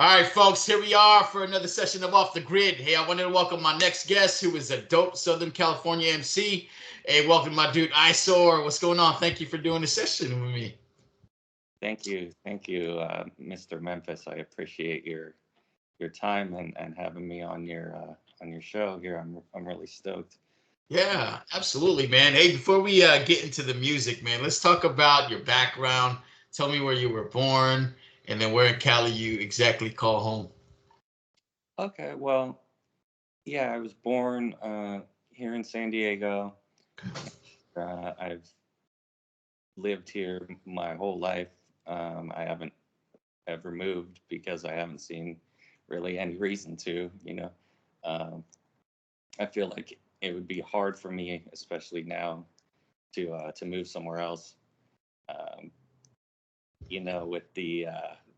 All right, folks, here we are for another session of Off the Grid. Hey, I wanted to welcome my next guest, who is a dope Southern California MC. Hey, welcome my dude Isor. What's going on? Thank you for doing the session with me. Thank you, Mr. Memphis. I appreciate your time and having me on your show here. I'm really stoked. Yeah, absolutely, man. Hey, before we get into the music, man, let's talk about your background. Tell me where you were born, and then where in Cali you exactly call home. Okay, well, yeah, I was born here in San Diego. I've lived here my whole life. I haven't ever moved because I haven't seen really any reason to. Um, I feel like it would be hard for me, especially now, to move somewhere else. Um,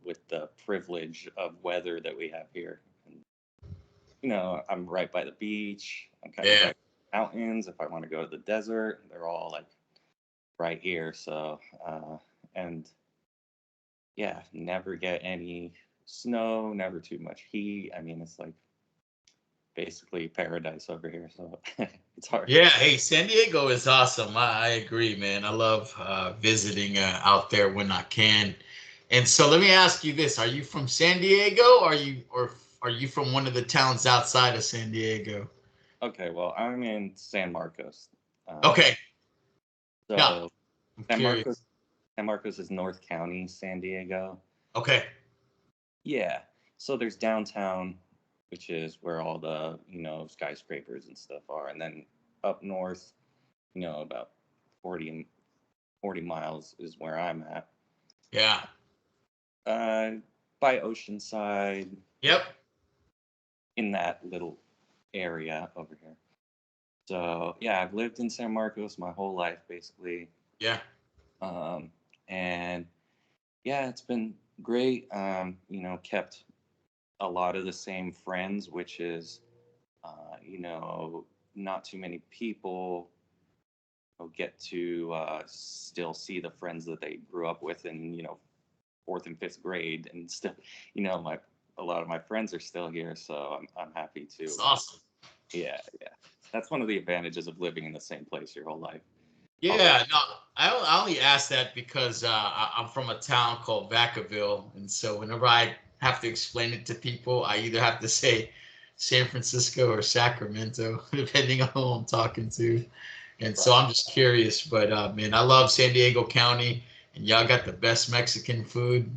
with the privilege of weather that we have here. And, I'm right by the beach. I'm kind of Yeah. right by the mountains. If I want to go to the desert, they're all like right here. So, and yeah, never get any snow, never too much heat. I mean, it's like basically paradise over here. So it's hard. Yeah, hey, San Diego is awesome. I agree, man. I love visiting out there when I can. And so let me ask you this: Are you from San Diego? Or are you from one of the towns outside of San Diego? Okay, well, I'm in San Marcos. Um, Okay, now so I'm San Marcos, curious. San Marcos is North County, San Diego. Okay, Yeah. So there's downtown, which is where all the, skyscrapers and stuff are. And then up north, about 40, 40 miles is where I'm at. yeah, Uh, by Oceanside, yep, in that little area over here. So yeah, I've lived in San Marcos my whole life, basically. yeah, Um, and yeah, it's been great. Kept a lot of the same friends, which is not too many people get to still see the friends that they grew up with in, fourth and fifth grade, and still, my a lot of my friends are still here, so I'm happy it's to. awesome. Yeah. That's one of the advantages of living in the same place your whole life. Although, Yeah, no, I only ask that because I'm from a town called Vacaville, and so whenever I have to explain it to people, I either have to say San Francisco or Sacramento, depending on who I'm talking to. And so right, I'm just curious, but man, I love San Diego County, and y'all got the best Mexican food.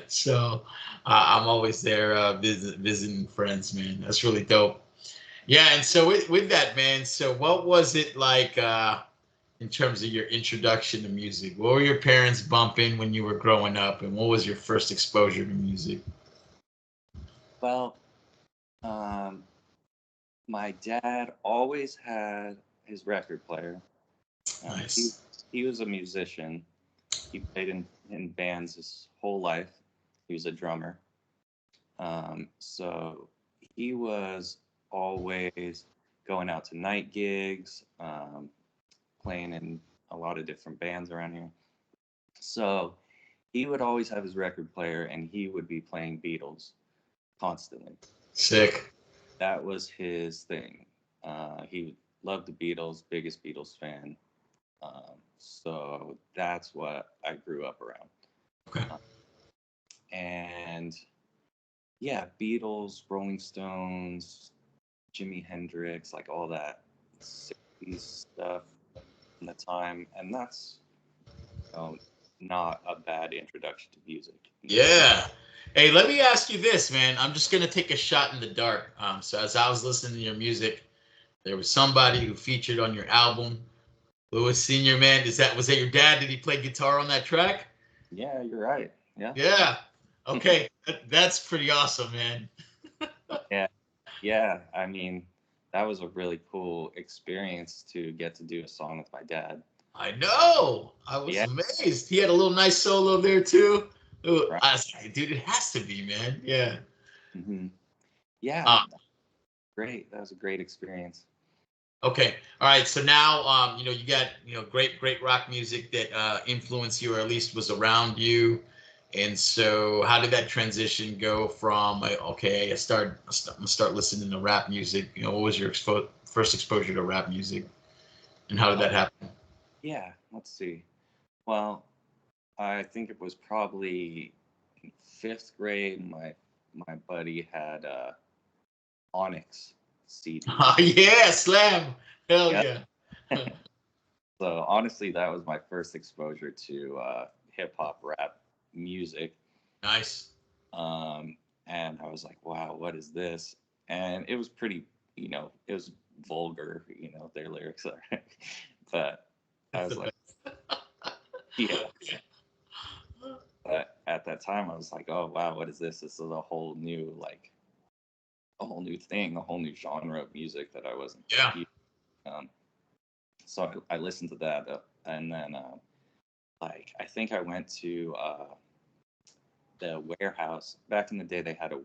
So I'm always there visiting friends, man. That's really dope. Yeah, and so with that, man, so what was it like in terms of your introduction to music? What were your parents bumping when you were growing up, and what was your first exposure to music? well, um, my dad always had his record player. He Nice. he was a musician. He played in bands his whole life. He was a drummer. So he was always going out to night gigs, playing in a lot of different bands around here. So he would always have his record player and he would be playing Beatles constantly. Sick. That was his thing. He loved the Beatles, biggest Beatles fan. So that's what I grew up around. Okay. Uh, and yeah, Beatles, Rolling Stones, Jimi Hendrix, like all that 60s stuff in the time. And that's, you know, not a bad introduction to music. Yeah. Hey, let me ask you this, man. I'm just gonna take a shot in the dark. So as I was listening to your music, there was somebody who featured on your album, Lewis Senior. Man, was that your dad? Did he play guitar on that track? Yeah, you're right. Yeah. Yeah. Okay, that's pretty awesome, man. Yeah. Yeah. I mean, that was a really cool experience to get to do a song with my dad. I know. I was Yeah. amazed. He had a little nice solo there too. Ooh, Right. I was like, dude, it has to be, man. Yeah. hmm Yeah. Uh, Great. That was a great experience. okay. All right. So now, you got, great rock music that influenced you, or at least was around you. And so, how did that transition go from like, okay, I'm gonna start listening to rap music? You know, what was your first exposure to rap music, and how did Oh, that happen? yeah. Let's see. Well, I think it was probably in fifth grade. My buddy had Onyx Oh CD. yeah, slam, hell Yep. yeah. So honestly, that was my first exposure to hip hop rap music. Nice. Um, and I was like, wow, what is this? And it was pretty, it was vulgar, their lyrics are. But I It's was the like, best. yeah. But at that time, I was like, oh wow, what is this? This is a whole new thing, a whole new genre of music that I wasn't. Yeah. Um, so I listened to that, and then like I think I went to the warehouse. Back in the day, they had a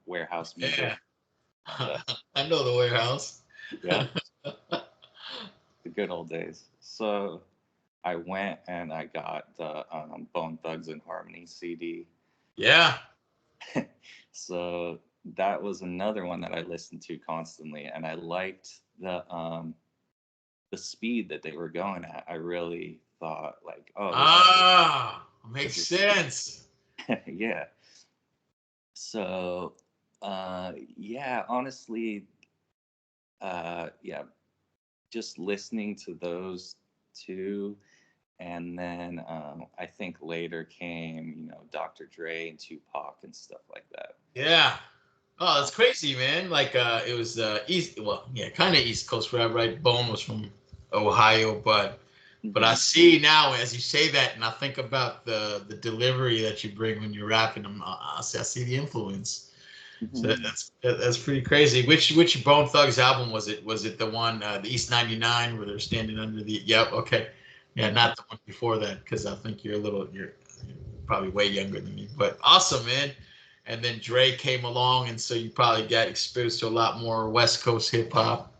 warehouse music. Yeah. And, I know the warehouse. yeah, the good old days. So I went and I got the Bone Thugs and Harmony CD. Yeah. So that was another one that I listened to constantly, and I liked the speed that they were going at. I really thought like, oh, Ah, makes this is sense. yeah. So yeah, honestly, yeah, just listening to those two, and then I think later came, Dr. Dre and Tupac and stuff like that. Yeah. Oh, that's crazy, man. Like it was east well, yeah, kind of East Coast rap, right? Bone was from Ohio, but I Hmm. see now as you say that and I think about the delivery that you bring when you're rapping, I see the influence. So Hmm. that's pretty crazy. Which Bone Thugs album was it? Was it the one the East 99 where they're standing under the Yep, okay. Yeah, not the one before that because I think you're probably way younger than me. But awesome, man. And then Dre came along, and so you probably got exposed to a lot more West Coast hip hop.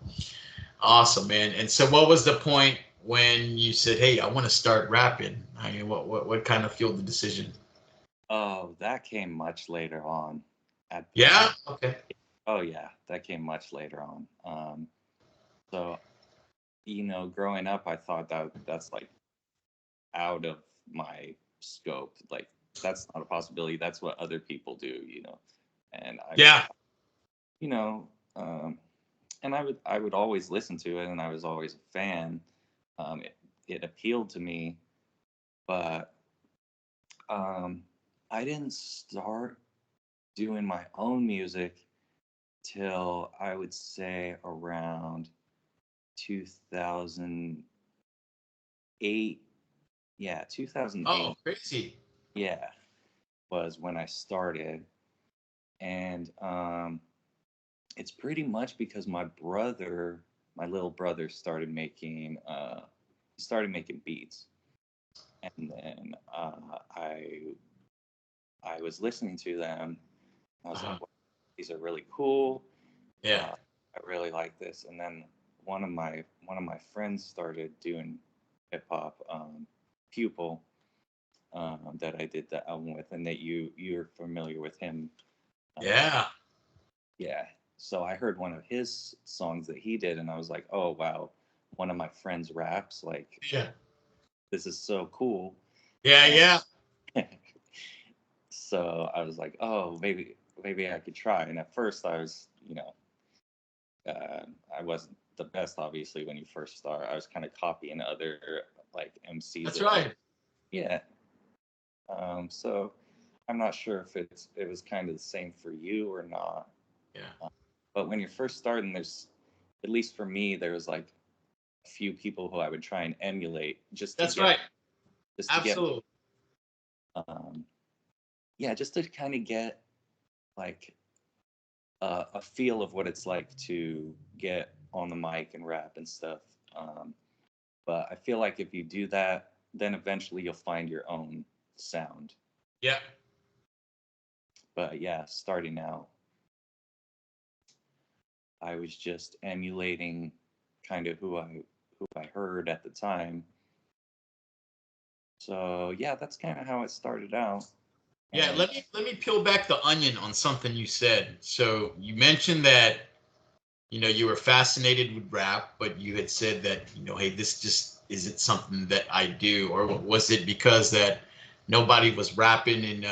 Awesome, man. And so, what was the point when you said, "Hey, I want to start rapping"? I mean, what kind of fueled the decision? Oh, that came much later on. At Yeah. Okay. Oh yeah, that came much later on. So growing up, I thought that that's like out of my scope. Like that's not a possibility. That's what other people do. And Yeah. you know, um, and I would always listen to it, and I was always a fan. It appealed to me, but um, I didn't start doing my own music till I would say around 2008. Yeah, Oh, 2008. crazy. Yeah, was when I started, and it's pretty much because my little brother, started making beats, and then I was listening to them. I was Uh-huh. like, wow, these are really cool. Yeah. I really like this. And then one of my friends started doing hip hop, Pupil, that I did the album with, and that you're familiar with him. Uh, Yeah. yeah. So I heard one of his songs that he did, and I was like, oh wow, one of my friends raps. Like Yeah. this is so cool. Yeah. And Yeah. so I was like, oh, maybe I could try. And at first I was, uh, I wasn't the best, obviously, when you first start. I was kind of copying other like MCs That's that I, right. yeah. So I'm not sure if it was kind of the same for you or not. Yeah. Uh, but when you're first starting, at least for me, there was like a few people who I would try and emulate That's right. just to get, Absolutely. um, yeah, just to kind of get like a feel of what it's like to get on the mic and rap and stuff. Um, but I feel like if you do that, then eventually you'll find your own sound. Yeah. But yeah, starting out, I was just emulating kind of who I heard at the time. So yeah, that's kind of how it started out. Yeah, And let me peel back the onion on something you said. So you mentioned that you were fascinated with rap, but you had said that hey, this just isn't something that I do, or was it because that nobody was rapping in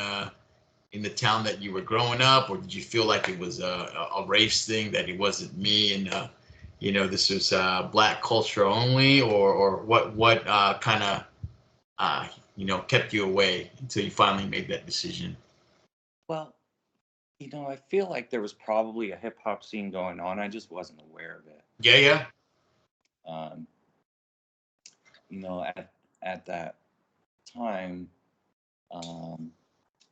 the town that you were growing up, or did you feel like it was a race thing that it wasn't me and this was black culture only, or what kind of kept you away until you finally made that decision? well, I feel like there was probably a hip hop scene going on. I just wasn't aware of it. Yeah, yeah. Um, at that time, um,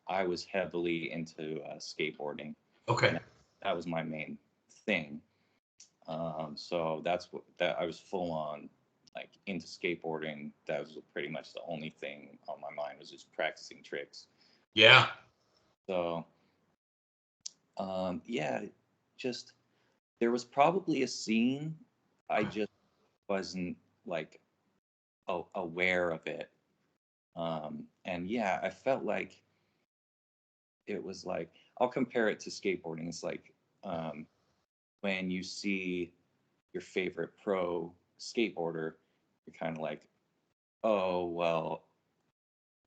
I was heavily into skateboarding, Okay. and that was my main thing. So that's what that I was full on like into skateboarding. That was pretty much the only thing on my mind was just practicing tricks. Yeah. So yeah, just there was probably a scene. I just wasn't like aware of it. And yeah, I felt like it was like I'll compare it to skateboarding. It's like um, when you see your favorite pro skateboarder, you're kind of like, oh well,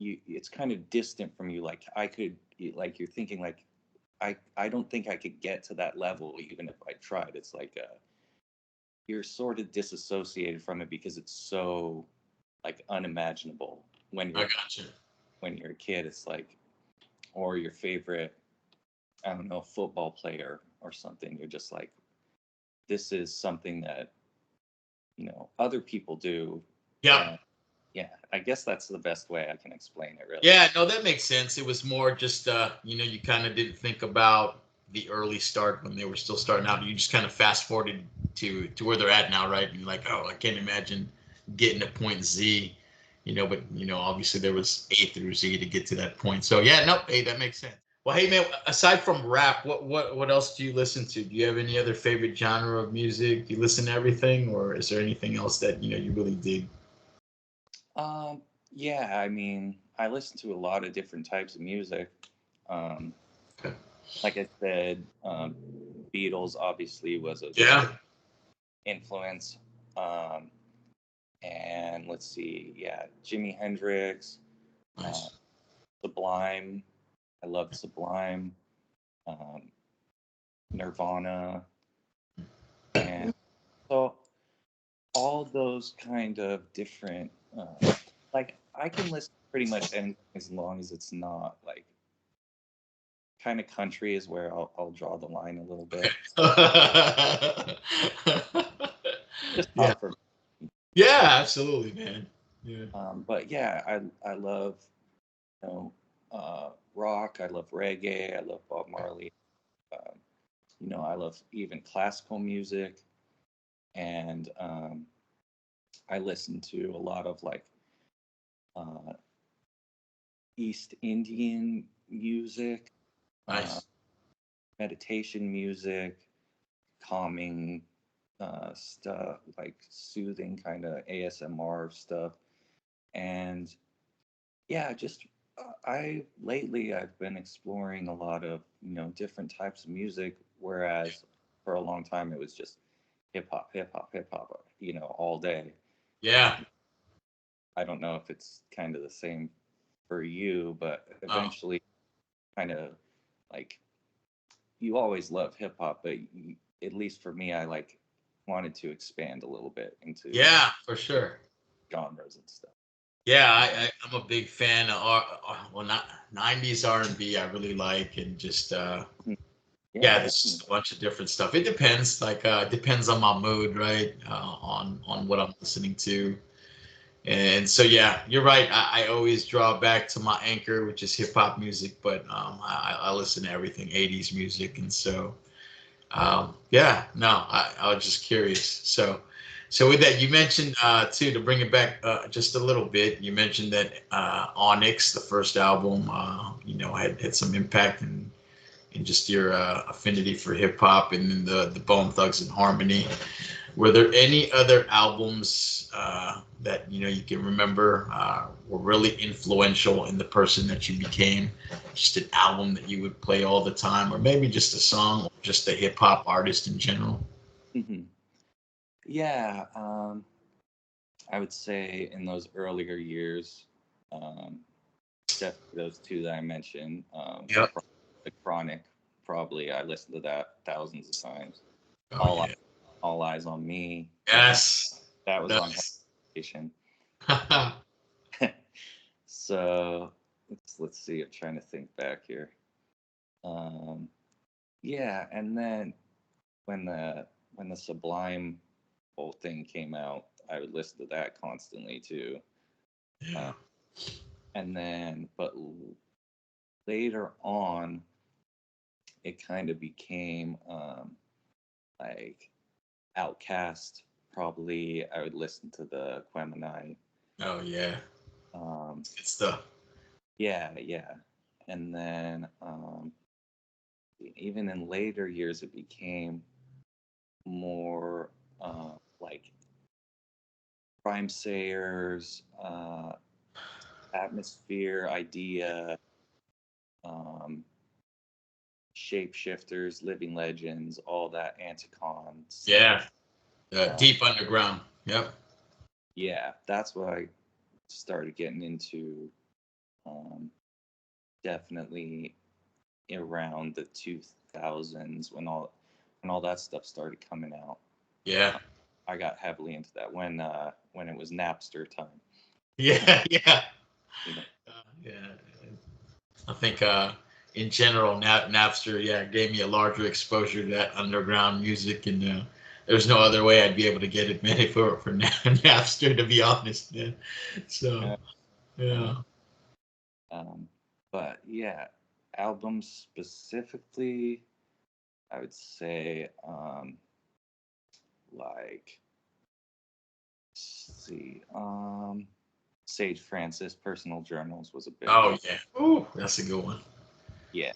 it's kind of distant from you. Like I could, like you're thinking like, I don't think I could get to that level even if I tried. It's like you're sort of disassociated from it because it's so like unimaginable when I you're got you. a kid. It's like or your favorite, I don't know, football player or something. You're just like, this is something that other people do, Yep. and yeah, I guess that's the best way I can explain it, really. Yeah, no, that makes sense. It was more just you kind of didn't think about the early start when they were still starting out. You just kind of fast forwarded to where they're at now, right? And you're like, oh, I can't imagine getting to point Z, but obviously there was A through Z to get to that point. So yeah, no, hey, that makes sense. Well, hey man, aside from rap, what else do you listen to? Do you have any other favorite genre of music? Do you listen to everything, or is there anything else that you really dig? Yeah, I mean, I listen to a lot of different types of music. Um, Okay. like I said, Beatles obviously was a Yeah. big influence. Um, and let's see, yeah, Jimi Hendrix, uh, Nice. Sublime. I loved Sublime, um, Nirvana, and so all those kind of different. Like I can listen to pretty much anything as long as it's not like kind of country is where I'll draw the line a little bit. Just Yeah. pop for Yeah, absolutely, man. Yeah. but yeah, I love you know rock. I love reggae. I love Bob Marley. Um, I love even classical music, and I listen to a lot of like uh, East Indian music, uh, Nice. meditation music, calming stuff, like soothing kind of ASMR stuff. And yeah, just I lately I've been exploring a lot of different types of music, whereas for a long time it was just hip hop, all day. Yeah. I don't know if it's kind of the same for you, but Oh, eventually, kind of like you always love hip hop, but at least for me, I like wanted to expand a little bit into yeah, for sure. genres and stuff. Yeah, Um, I'm a big fan of well, not 90s R&B. I really like, and just yeah, yeah, there's definitely. just a bunch of different stuff. It depends, like depends on my mood, right? On what I'm listening to. And so, yeah, you're right. I always draw back to my anchor, which is hip hop music, but I listen to everything 80s music. And so, yeah, no, I was just curious. So with that, you mentioned too, to bring it back just a little bit, you mentioned that Onyx, the first album, had some impact in just your affinity for hip hop, and then the Bone Thugs and Harmony. Were there any other albums that you can remember were really influential in the person that you became? Just an album that you would play all the time, or maybe just a song, or just a hip hop artist in general? Hmm. Yeah, I would say in those earlier years, um, definitely those two that I mentioned. Yep. The Chronic, probably I listened to that thousands of times. Oh All yeah. All Eyes on Me. Yes. That was on Nice. Station. So let's see. I'm trying to think back here. Um, yeah, and then when the Sublime whole thing came out, I would listen to that constantly too. Yeah. And then, but later on, it kind of became like Outcast. Probably, I would listen to the Quemini. Oh yeah. Um, Good stuff. yeah, yeah. And then even in later years, it became more like Crime Sayers, Atmosphere, Idea, um, Shapeshifters, Living Legends, all that Anticon stuff. Yeah. Uh, Deep Underground. Yep. yeah, that's what I started getting into. Um, Definitely around the 2000s when all that stuff started coming out. Yeah. I got heavily into that when it was Napster time. Yeah. Yeah. You know, Yeah. I think in general, Napster, yeah, gave me a larger exposure to that underground music, and there's no other way I'd be able to get it, man, if it were for Napster, to be honest, man. So, uh, yeah. um, but yeah, albums specifically, I would say like let's see, Sage Francis, Personal Journals was a big Oh one. yeah. Ooh, that's a good one. Yeah,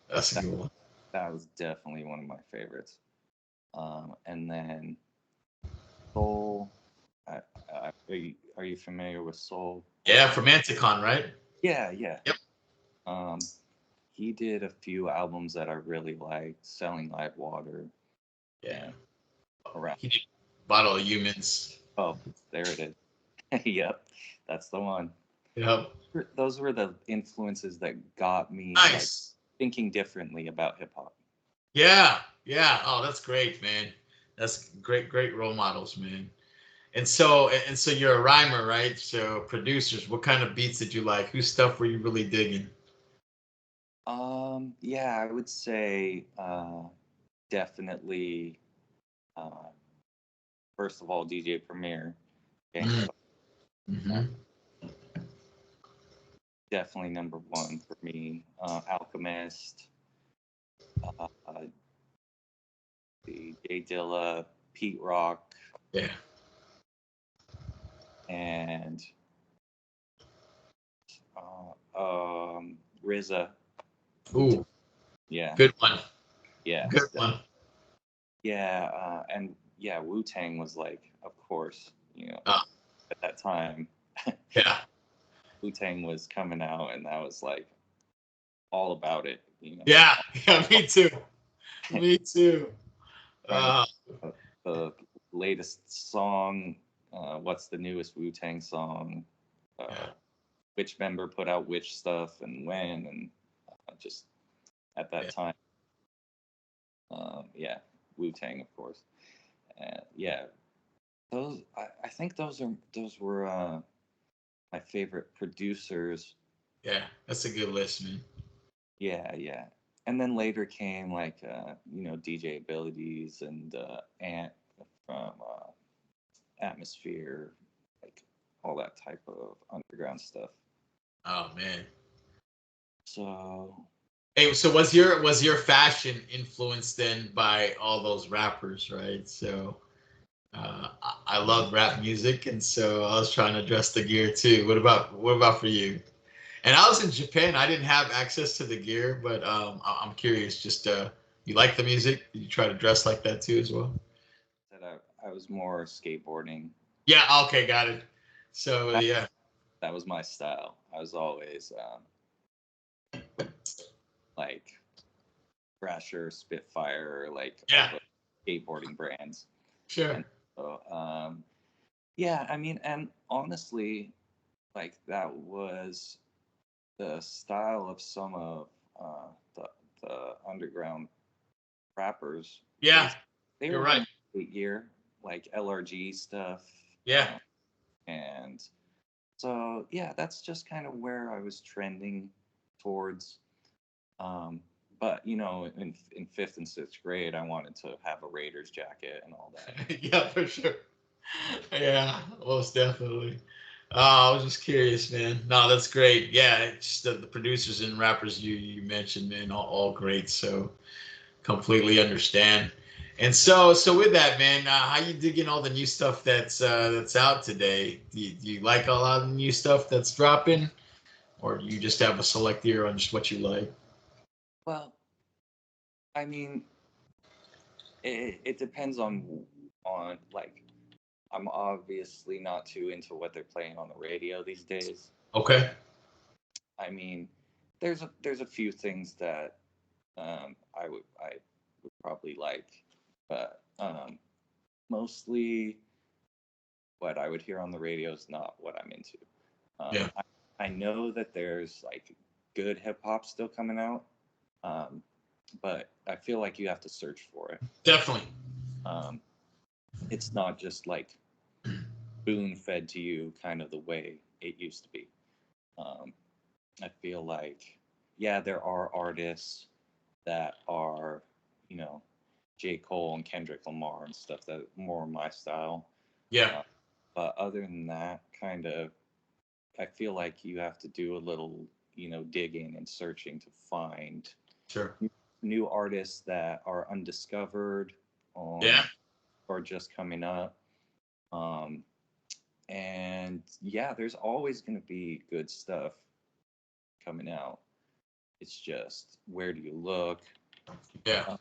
That's a that good one. that was definitely one of my favorites. And then Soul. Are you familiar with Soul? Yeah, from Anticon, right? Yeah, yeah. Yep. Um, he did a few albums that I really liked, Selling Live Water Yeah. and Around. He did Bottle of Humans. Oh, there it is. Yep, that's the one. Yep. Those were the influences that got me like Nice. thinking differently about hip hop. Yeah. Yeah. Oh, that's great, man. That's great, great role models, man. And so you're a rhymer, right? So producers, what kind of beats did you like? Whose stuff were you really digging? Yeah, I would say definitely uh, first of all DJ Premier, Mm. Gangsta. Uh, Hmm. definitely number one for me. Alchemist, uh, the J Dilla, Pete Rock, Yeah. and RZA. Ooh, Yeah, good one. yeah, Good one. yeah, and yeah, Wu Tang was like, of course, Uh, at that time, yeah. Wu Tang was coming out, and that was like all about it. Yeah. Yeah. Me too. Me too. Trying to Uh, the latest song. What's the newest Wu Tang song? yeah. Which member put out which stuff and when, and just at that Yeah. time, yeah, Wu Tang, of course. Yeah, I think those were my favorite producers. Yeah. That's a good list, man. Yeah, yeah. And then later came like DJ Abilities and Ant from Atmosphere, like all that type of underground stuff. Oh man. So Hey, so was your fashion influenced then by all those rappers, right? So I love rap music, and so I was trying to dress the gear too. What about for you? And I was in Japan. I didn't have access to the gear, but I'm curious. Just you like the music? Did you try to dress like that too as well? that I was more skateboarding. Yeah. Okay. Got it. So yeah. That was my style. I was always like Thrasher, Spitfire, like all Yeah. the skateboarding brands. Sure. And so, yeah, I mean, and honestly, like that was the style of some of the underground rappers. Yeah. They You're were right. in the year, like LRG stuff. Yeah. And so, yeah, that's just kind of where I was trending towards. But in fifth and sixth grade, I wanted to have a Raiders jacket and all that. Yeah, for sure. Yeah, most definitely. I was just curious, man. No, that's great. Yeah, it's just the producers and rappers you mentioned, man, all great. So completely understand. And so with that, man, how you digging all the new stuff that's out today? Do you like a lot of the new stuff that's dropping, or do you just have a select ear on just what you like? Well, I mean, it depends on like I'm obviously not too into what they're playing on the radio these days. Okay. I mean, there's a few things that I would probably like, but mostly what I would hear on the radio is not what I'm into. Yeah. I know that there's like good hip hop still coming out, um, but I feel like you have to search for it. Definitely. Um, it's not just like spoon fed to you kind of the way it used to be. Um, I feel like, yeah, there are artists that are, you know, J. Cole and Kendrick Lamar and stuff that more my style. Yeah. But other than that, kind of, I feel like you have to do a little, digging and searching to find Sure. new artists that are undiscovered Yeah. or just coming up. Um, and yeah, there's always going to be good stuff coming out. It's just where do you look? Yeah. Uh,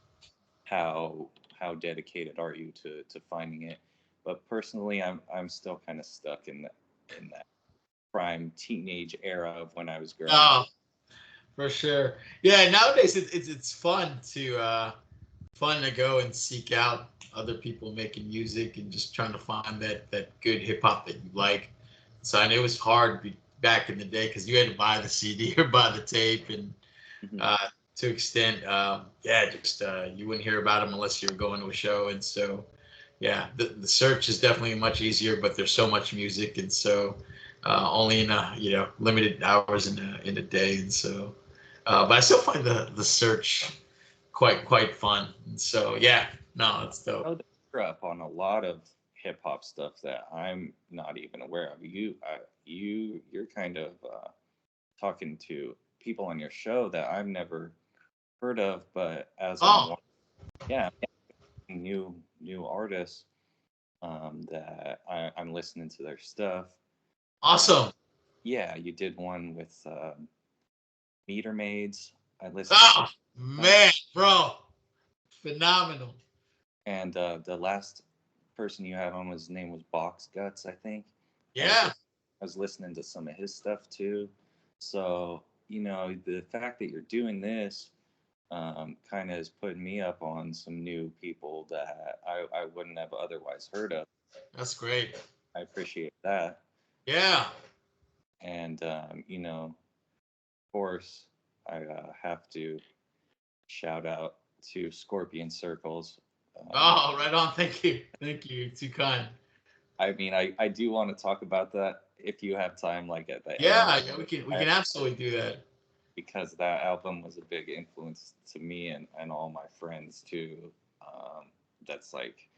how dedicated are you to finding it? But personally, I'm still kind of stuck in that prime teenage era of when I was growing Oh, up. for sure. Yeah. Nowadays, it's fun to go and seek out other people making music and just trying to find that good hip hop that you like. So I know it was hard back in the day because you had to buy the CD or buy the tape, and Mhm. to extent, yeah, just you wouldn't hear about them unless you were going to a show. And so, yeah, the search is definitely much easier, but there's so much music, and so only in limited hours in a day, and so. But I still find the search quite fun. And so yeah, no, it's I dope. know that you're up on a lot of hip hop stuff that I'm not even aware of. You're kind of talking to people on your show that I've never heard of, but as Oh, yeah, new artists that I'm listening to their stuff. Uh, awesome. yeah, you did one with Meter Maids. I listened to Oh that, man, bro, phenomenal. and the last person you had on was his name was Box Guts, I think. I was Yeah, I was listening to some of his stuff too. So the fact that you're doing this kind of is putting me up on some new people that I wouldn't have otherwise heard of. that's great. I appreciate that. Yeah. And, of course, I have to shout out to Scorpion Circles. Um, Oh, right on. Thank you. Thank you. You're too kind. I mean, I do want to talk about that if you have time, like at the end, Yeah, yeah, we can absolutely do that. because that album was a big influence to me and all my friends too. Um, that's like,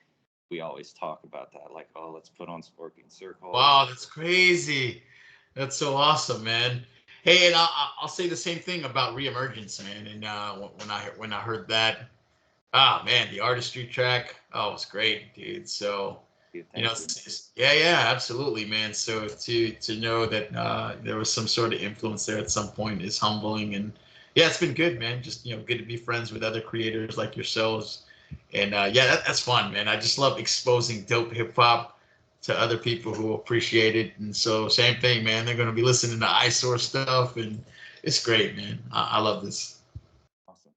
we always talk about that, like, oh, let's put on Scorpion Circles. Wow, that's crazy. That's so awesome, man. Hey, and I'll say the same thing about Reemergence, man. And when I heard that, ah, man, the artistry track, oh, it's great, dude. So, Thank you. yeah, yeah, absolutely, man. So to know that there was some sort of influence there at some point is humbling, and yeah, it's been good, man. Just good to be friends with other creators like yourselves, And yeah, that's fun, man. I just love exposing dope hip hop to other people who appreciate it. And so, same thing, man. They're going to be listening to Isor stuff, and it's great, man. I love this. Awesome.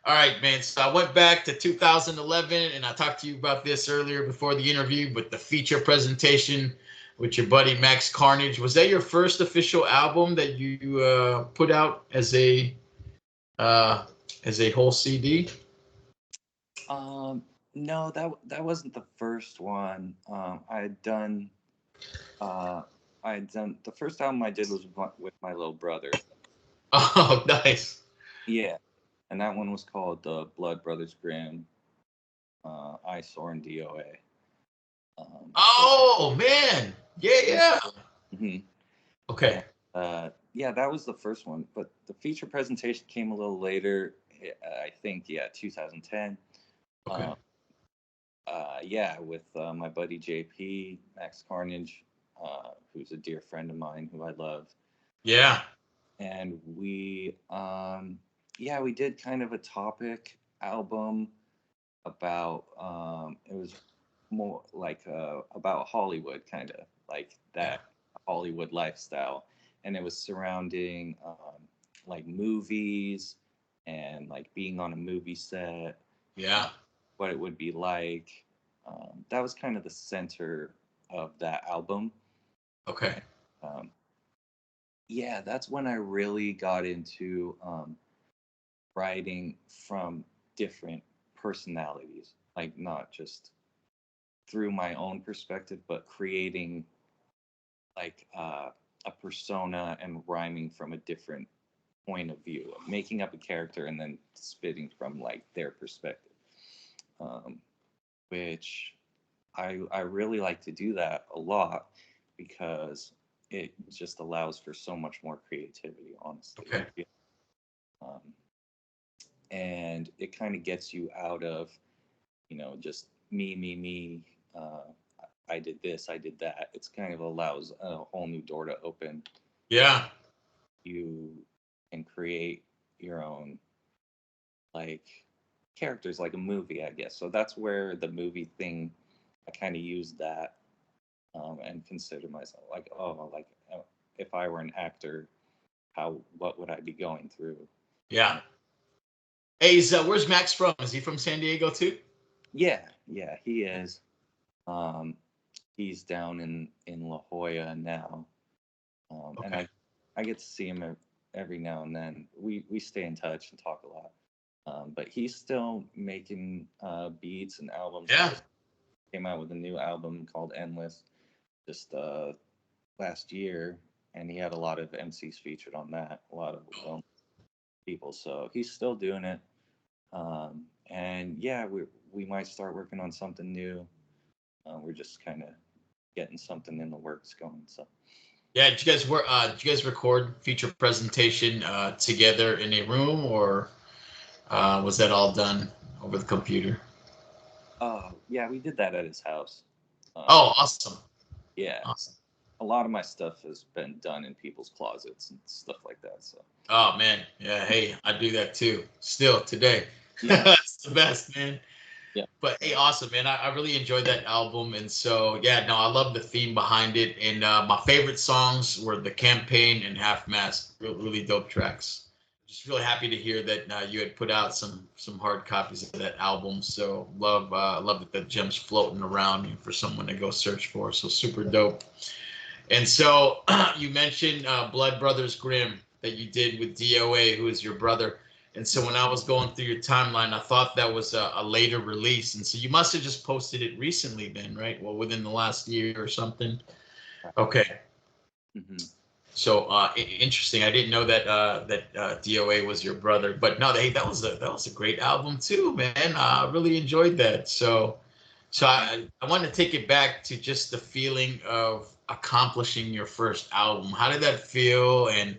All right, man. So I went back to 2011, and I talked to you about this earlier before the interview, but the feature presentation with your buddy Max Carnage, was that your first official album that you put out uh, as a whole CD? Um, no, that wasn't the first one. Uh, I had done the first album I did was with my little brother. Oh, nice. Yeah, and that one was called the Blood Brothers Grimm, Isor and DOA. So, Oh man, yeah, yeah. mhm. Okay, And yeah, that was the first one. But the feature presentation came a little later. I think, yeah, 2010. okay. Uh, yeah, with my buddy JP, Max Carnage, who's a dear friend of mine who I love. Yeah, And yeah, we did kind of a topic album about, it was more like about Hollywood, kind of like yeah, that Hollywood lifestyle. And it was surrounding like movies and like being on a movie set, uh, yeah. what it would be like. That was kind of the center of that album. Okay. Um, yeah, that's when I really got into writing from different personalities, like not just through my own perspective, but creating like a persona and rhyming from a different point of view, making up a character and then spitting from like their perspective, um, which I really like to do that a lot because it just allows for so much more creativity, honestly. Okay. Um, and it kind of gets you out of, just me. Uh, I did this, I did that. It's kind of allows a whole new door to open. Yeah. You can create your own like characters, like a movie, I guess. So that's where the movie thing, I kind of use that and consider myself like, oh, like if I were an actor, what would I be going through? Yeah. And Hey, where's Max from? Is he from San Diego too? yeah, he is. Um, he's down in La Jolla now, and Okay. I get to see him every now and then. We stay in touch and talk a lot. But he's still making beats and albums. He Yeah. just came out with a new album called Endless just last year, and he had a lot of MCs featured on that, a lot of well people. So he's still doing it. And yeah, we might start working on something new. We're just kind of getting something in the works going. So Yeah. Did you guys record feature presentation together in a room, or was that all done over the computer? yeah, we did that at his house. Um, Oh, awesome. yeah, Awesome. a lot of my stuff has been done in people's closets and stuff like that. So Oh man. Yeah. Hey, I do that too. Still today. yeah, That's the best, man. yeah, But hey, awesome, man. I really enjoyed that album. And so, yeah, no, I love the theme behind it. And my favorite songs were The Campaign and Half Mast. Really dope tracks. Just really happy to hear that you had put out some hard copies of that album. So love that the gem's floating around for someone to go search for. So super dope. And so you mentioned Blood Brothers Grimm that you did with DOA, who is your brother. And so when I was going through your timeline, I thought that was a later release. And so you must have just posted it recently then, right? Well, within the last year or something. Okay. hmm So interesting. I didn't know that DOA was your brother, but no, hey, that was a great album too, man. I really enjoyed that. So I want to take it back to just the feeling of accomplishing your first album. How did that feel? And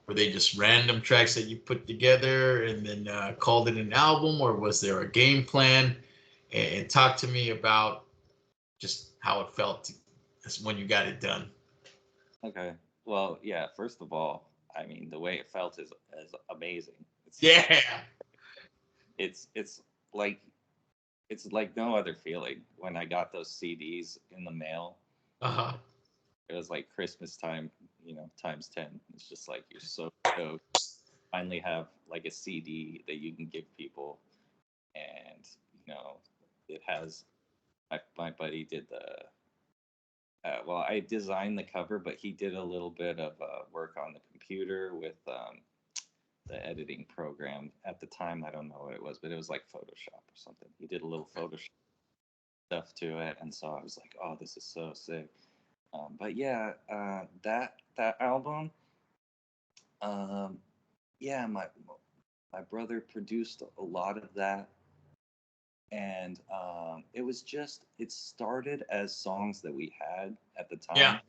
were they just random tracks that you put together and then called it an album, or was there a game plan? And talk to me about just how it felt when you got it done. okay. Well, yeah. First of all, I mean, the way it felt is amazing. It's Yeah. it's like it's like no other feeling when I got those CDs in the mail. Uh-huh. It was like Christmas time, you know, times 10. It's just like you're so stoked. Finally have like a CD that you can give people, and you know, it has my buddy did the well, I designed the cover, but he did a little bit of work on the computer with the editing program. At the time, I don't know what it was, but it was like Photoshop or something. He did a little Photoshop stuff to it, and so I was like, "Oh, this is so sick." But yeah, that album, um, yeah, my brother produced a lot of that, and it was just it started as songs that we had at the Yeah. time,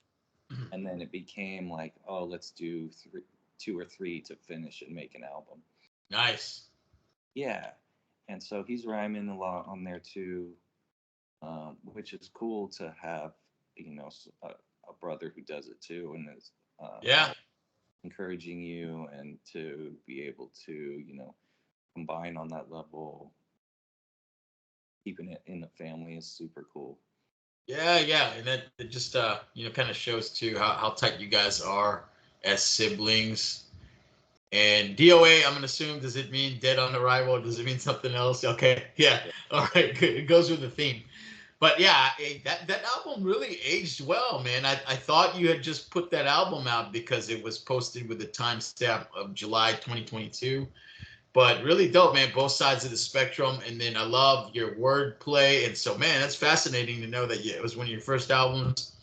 and then it became like, oh, let's do two or three to finish and make an album. Nice. Yeah, and so he's rhyming a lot on there too, which is cool to have, you know, a brother who does it too, and is Yeah. encouraging you, and to be able to, you know, combine on that level, keeping it in the family is super cool. Yeah, yeah. And that it just you know, kind of shows too how tight you guys are as siblings. And DOA, I'm gonna assume, does it mean dead on arrival or does it mean something else? Okay. Yeah. Yeah, All right, good. It goes with the theme. But yeah, that album really aged well, man. I thought you had just put that album out because it was posted with the timestamp of July 2022. But really dope, man. Both sides of the spectrum, and then I love your wordplay. And so, man, that's fascinating to know that it was one of your first albums,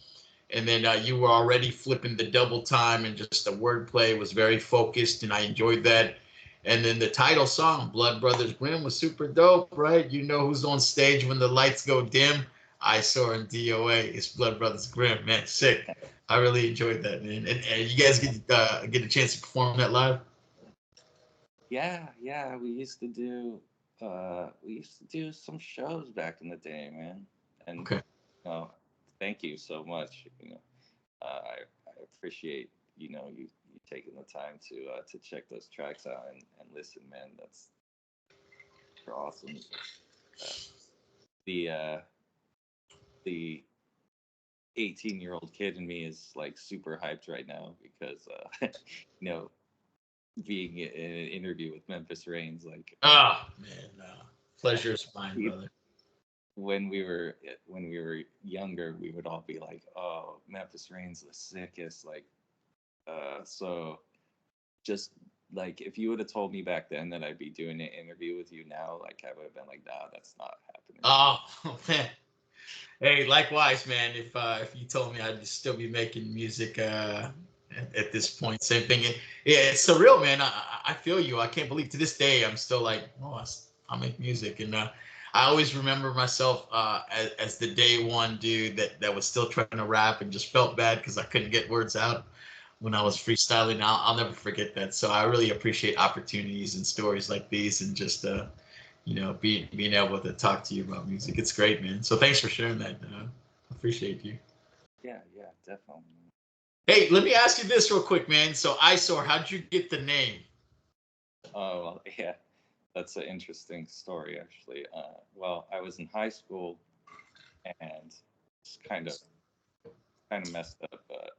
and then you were already flipping the double time, and just the wordplay was very focused, and I enjoyed that. And then the title song, Blood Brothers Grimm, was super dope, right? You know who's on stage when the lights go dim. Isor and DOA. It's Blood Brothers Grimm, man. Sick. I really enjoyed that, man. And you guys get a chance to perform that live. yeah. We used to do some shows back in the day, man. And Okay. you know, thank you so much. You know, I appreciate, you know, you taking the time to check those tracks out and listen, man. That's awesome. Uh, the the 18-year-old kid in me is like super hyped right now because you know, being in an interview with Memphis Reigns, like Oh man, pleasure is mine, brother. when we were younger, we would all be like, "Oh, Memphis Reigns the sickest!" Like, so just like if you would have told me back then that I'd be doing an interview with you now, like I would have been like, "Nah, that's not happening." Oh man. Hey, likewise, man. If you told me I'd still be making music at this point, same thing. And yeah, it's surreal, man. I feel you. I can't believe to this day I'm still like, oh, I'll make music. And I always remember myself as the day one dude that was still trying to rap and just felt bad because I couldn't get words out when I was freestyling. I'll never forget that. So I really appreciate opportunities and stories like these, and just you know, being able to talk to you about music. It's great, man. So thanks for sharing that. Appreciate you. Yeah, definitely. Hey, let me ask you this real quick, man. So Isor, how'd you get the name? Oh, well, yeah, that's an interesting story, actually. Well, I was in high school, and it's kind of messed up, but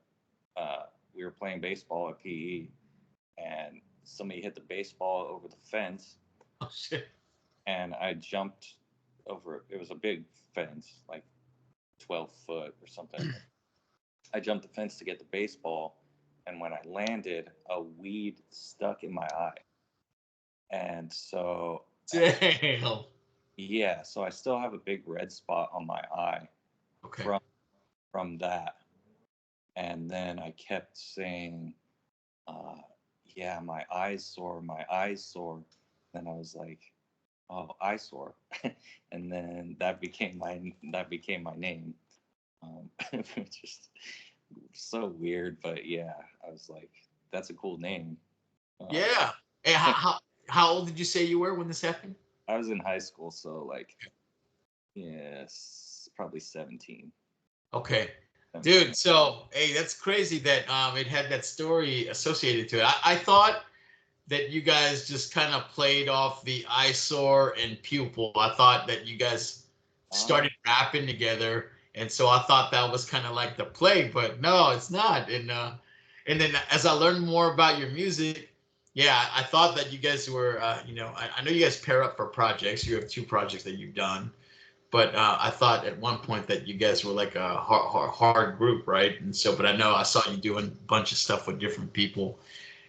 we were playing baseball at PE, and somebody hit the baseball over the fence, Oh shit. and I jumped over it. It was a big fence, like 12 foot or something. I jumped the fence to get the baseball, and when I landed, a weed stuck in my eye. And so, Damn. yeah, so I still have a big red spot on my eye Okay. from that. And then I kept saying, uh, yeah, my eyes sore, my eyes sore. Then I was like, oh, eyesore. And then that became my name. Which is so weird, but yeah, I was like, that's a cool name. Yeah. Hey, how old did you say you were when this happened? I was in high school, so like, yes, probably 17. Okay. 17. Dude, so hey, that's crazy that it had that story associated to it. I thought that you guys just kind of played off the Isor and Pupil. I thought that you guys Oh, started rapping together, and so I thought that was kind of like the play, but no, it's not. And then as I learned more about your music, yeah, I thought that you guys were, I know you guys pair up for projects. You have two projects that you've done, but I thought at one point that you guys were like a hard group, right? And so, but I know I saw you doing a bunch of stuff with different people.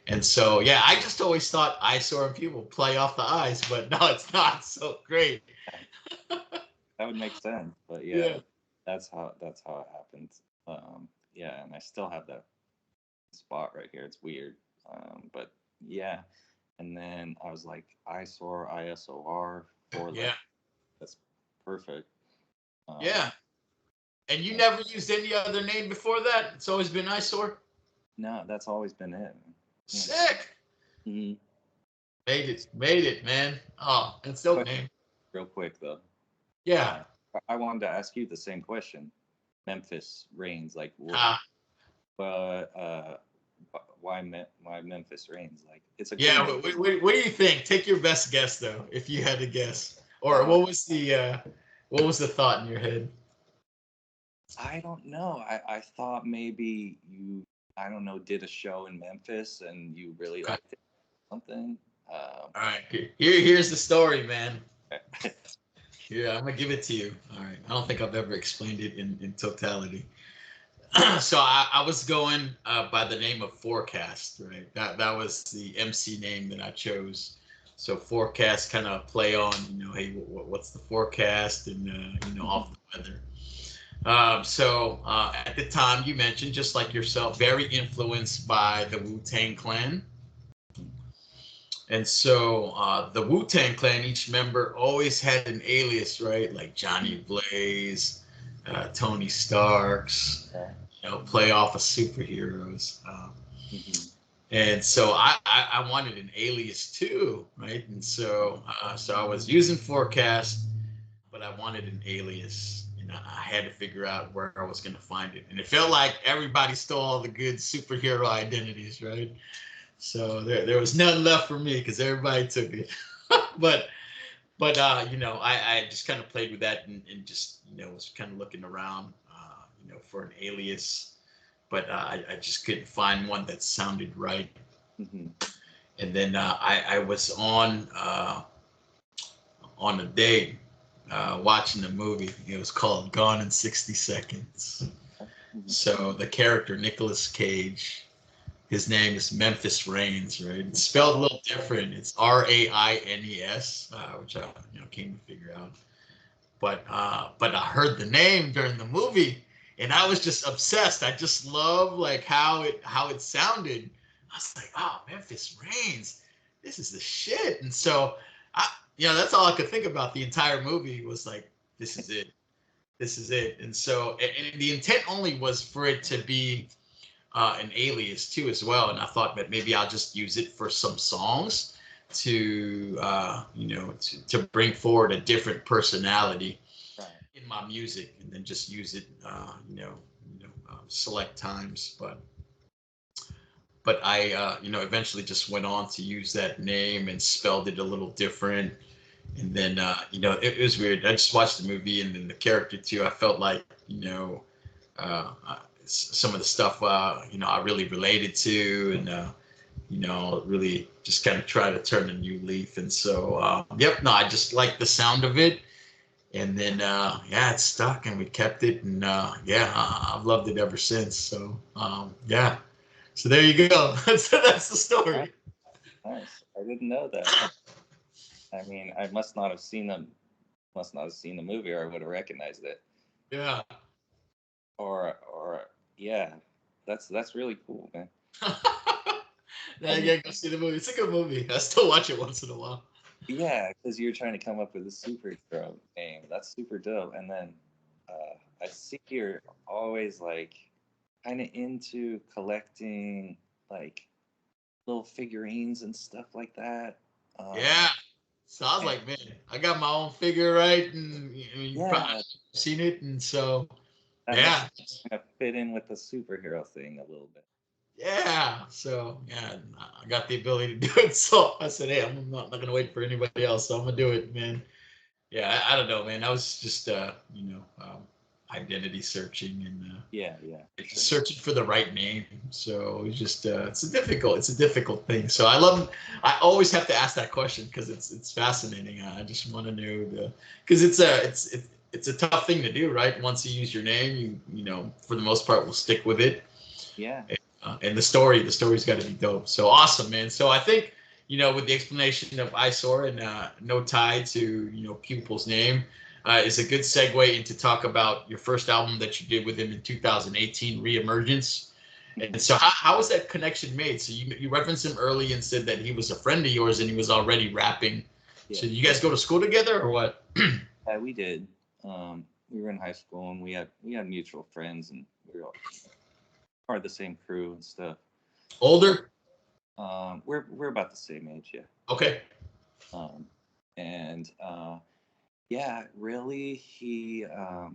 And so, yeah, I just always thought Isor and people play off the ice, but no, it's not so great. that would make sense. But yeah, Yeah. that's how it happens. Yeah, and I still have that spot right here. It's weird. But yeah. And then I was like, ISOR, ISOR, four Yeah. letters. That's perfect. Um, Yeah. And you and never used any other name before that? It's always been Isor? no, that's always been it. Yeah. Sick. Mhm. Made it, man. Oh, that's dope, But man. real quick though, Yeah. uh, I wanted to ask you the same question. Memphis Reigns, like what? Uh, But why Memphis Reigns? Like it's a cool yeah. name. What do you think? Take your best guess, though, if you had to guess. Or Uh, what was the thought in your head? I don't know. I thought maybe you, I don't know, did a show in Memphis and you really Okay. liked it or something. Um, All right. Here's the story, man. Yeah, I'm gonna give it to you. All right. I don't think I've ever explained it in totality. So I was going by the name of Forecast, right? That was the MC name that I chose. So Forecast kind of play on, hey, what's the forecast, and off the weather. So at the time you mentioned, just like yourself, very influenced by the Wu-Tang Clan. And so the Wu-Tang Clan, each member always had an alias, right? Like Johnny Blaze, Tony Starks, yeah. play off of superheroes. Mhm. And so I wanted an alias too, right? And so I was using Forecast, but I wanted an alias. I had to figure out where I was going to find it. And it felt like everybody stole all the good superhero identities, right? So there was none left for me because everybody took it. but I just kind of played with that and just was kind of looking around for an alias, but I just couldn't find one that sounded right. Mhm. And then I was on a date watching a movie. It was called Gone in 60 Seconds. Mhm. So the character Nicolas Cage, his name is Memphis Reigns, right? It's spelled a little different. It's Raines, which I came to figure out. But I heard the name during the movie, and I was just obsessed. I just love like how it sounded. I was like, oh, Memphis Reigns, this is the shit. And so that's all I could think about the entire movie was like, this is it, this is it. And so and the intent only was for it to be an alias too as well. And I thought that maybe I'll just use it for some songs to to bring forward a different personality Right. in my music, and then just use it select times. But I eventually just went on to use that name and spelled it a little different. And then it was weird. I just watched the movie, and then the character too. I felt like uh, some of the stuff I really related to, and really just kind of try to turn a new leaf. And so yep, no, I just like the sound of it. And then yeah, it stuck, and we kept it, and yeah, I've loved it ever since. So yeah, so there you go. So that's the Nice. story. Nice. I didn't know that. I mean, I must not have seen the movie, or I would have recognized it. Yeah. Or yeah, that's really cool, man. Now you And gotta go see the movie. It's a good movie. I still watch it once in a while. yeah, because you're trying to come up with a superhero name. That's super dope. And then I see you're always like kind of into collecting like little figurines and stuff like that. Yeah. So I was And like, man, I got my own figure, right? And you probably yeah, seen it, and so that must yeah, kind of fit in with the superhero thing a little bit. Yeah. So yeah, I got the ability to do it. So I said, hey, I'm not gonna wait for anybody else. So I'm gonna do it, man. Yeah, I don't know, man. I was just identity searching and Yeah, yeah, for sure. searching for the right name. So it's just it's a difficult thing. So I love I always have to ask that question because it's fascinating. I just want to know the because it's a tough thing to do, right? Once you use your name, you know for the most part will stick with it. Yeah. And the story's got to be dope. So awesome, man. So I think with the explanation of Isor and no tie to pupil's name, is a good segue into talk about your first album that you did with him in 2018, Reemergence. And so how was that connection made? So you referenced him early and said that he was a friend of yours and he was already rapping. Yeah. So you guys go to school together or what? Yeah, we did. We were in high school and we had mutual friends and we were all part of the same crew and stuff. Older? We're about the same age, yeah. Okay. And yeah, really, he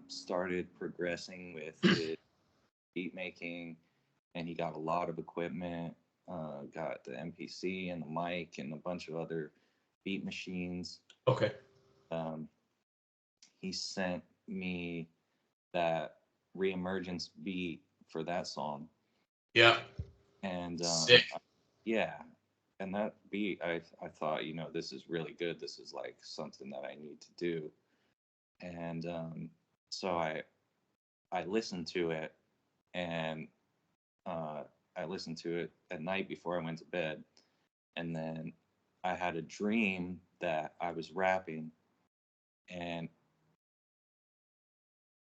started progressing with his beat making, and he got a lot of equipment. Got the MPC and the mic and a bunch of other beat machines. Okay. He sent me that Reemergence beat for that song. Yeah. And Sick. yeah, and that beat, I thought, this is really good. This is like something that I need to do. And so I listened to it, and I listened to it at night before I went to bed, and then I had a dream that I was rapping, and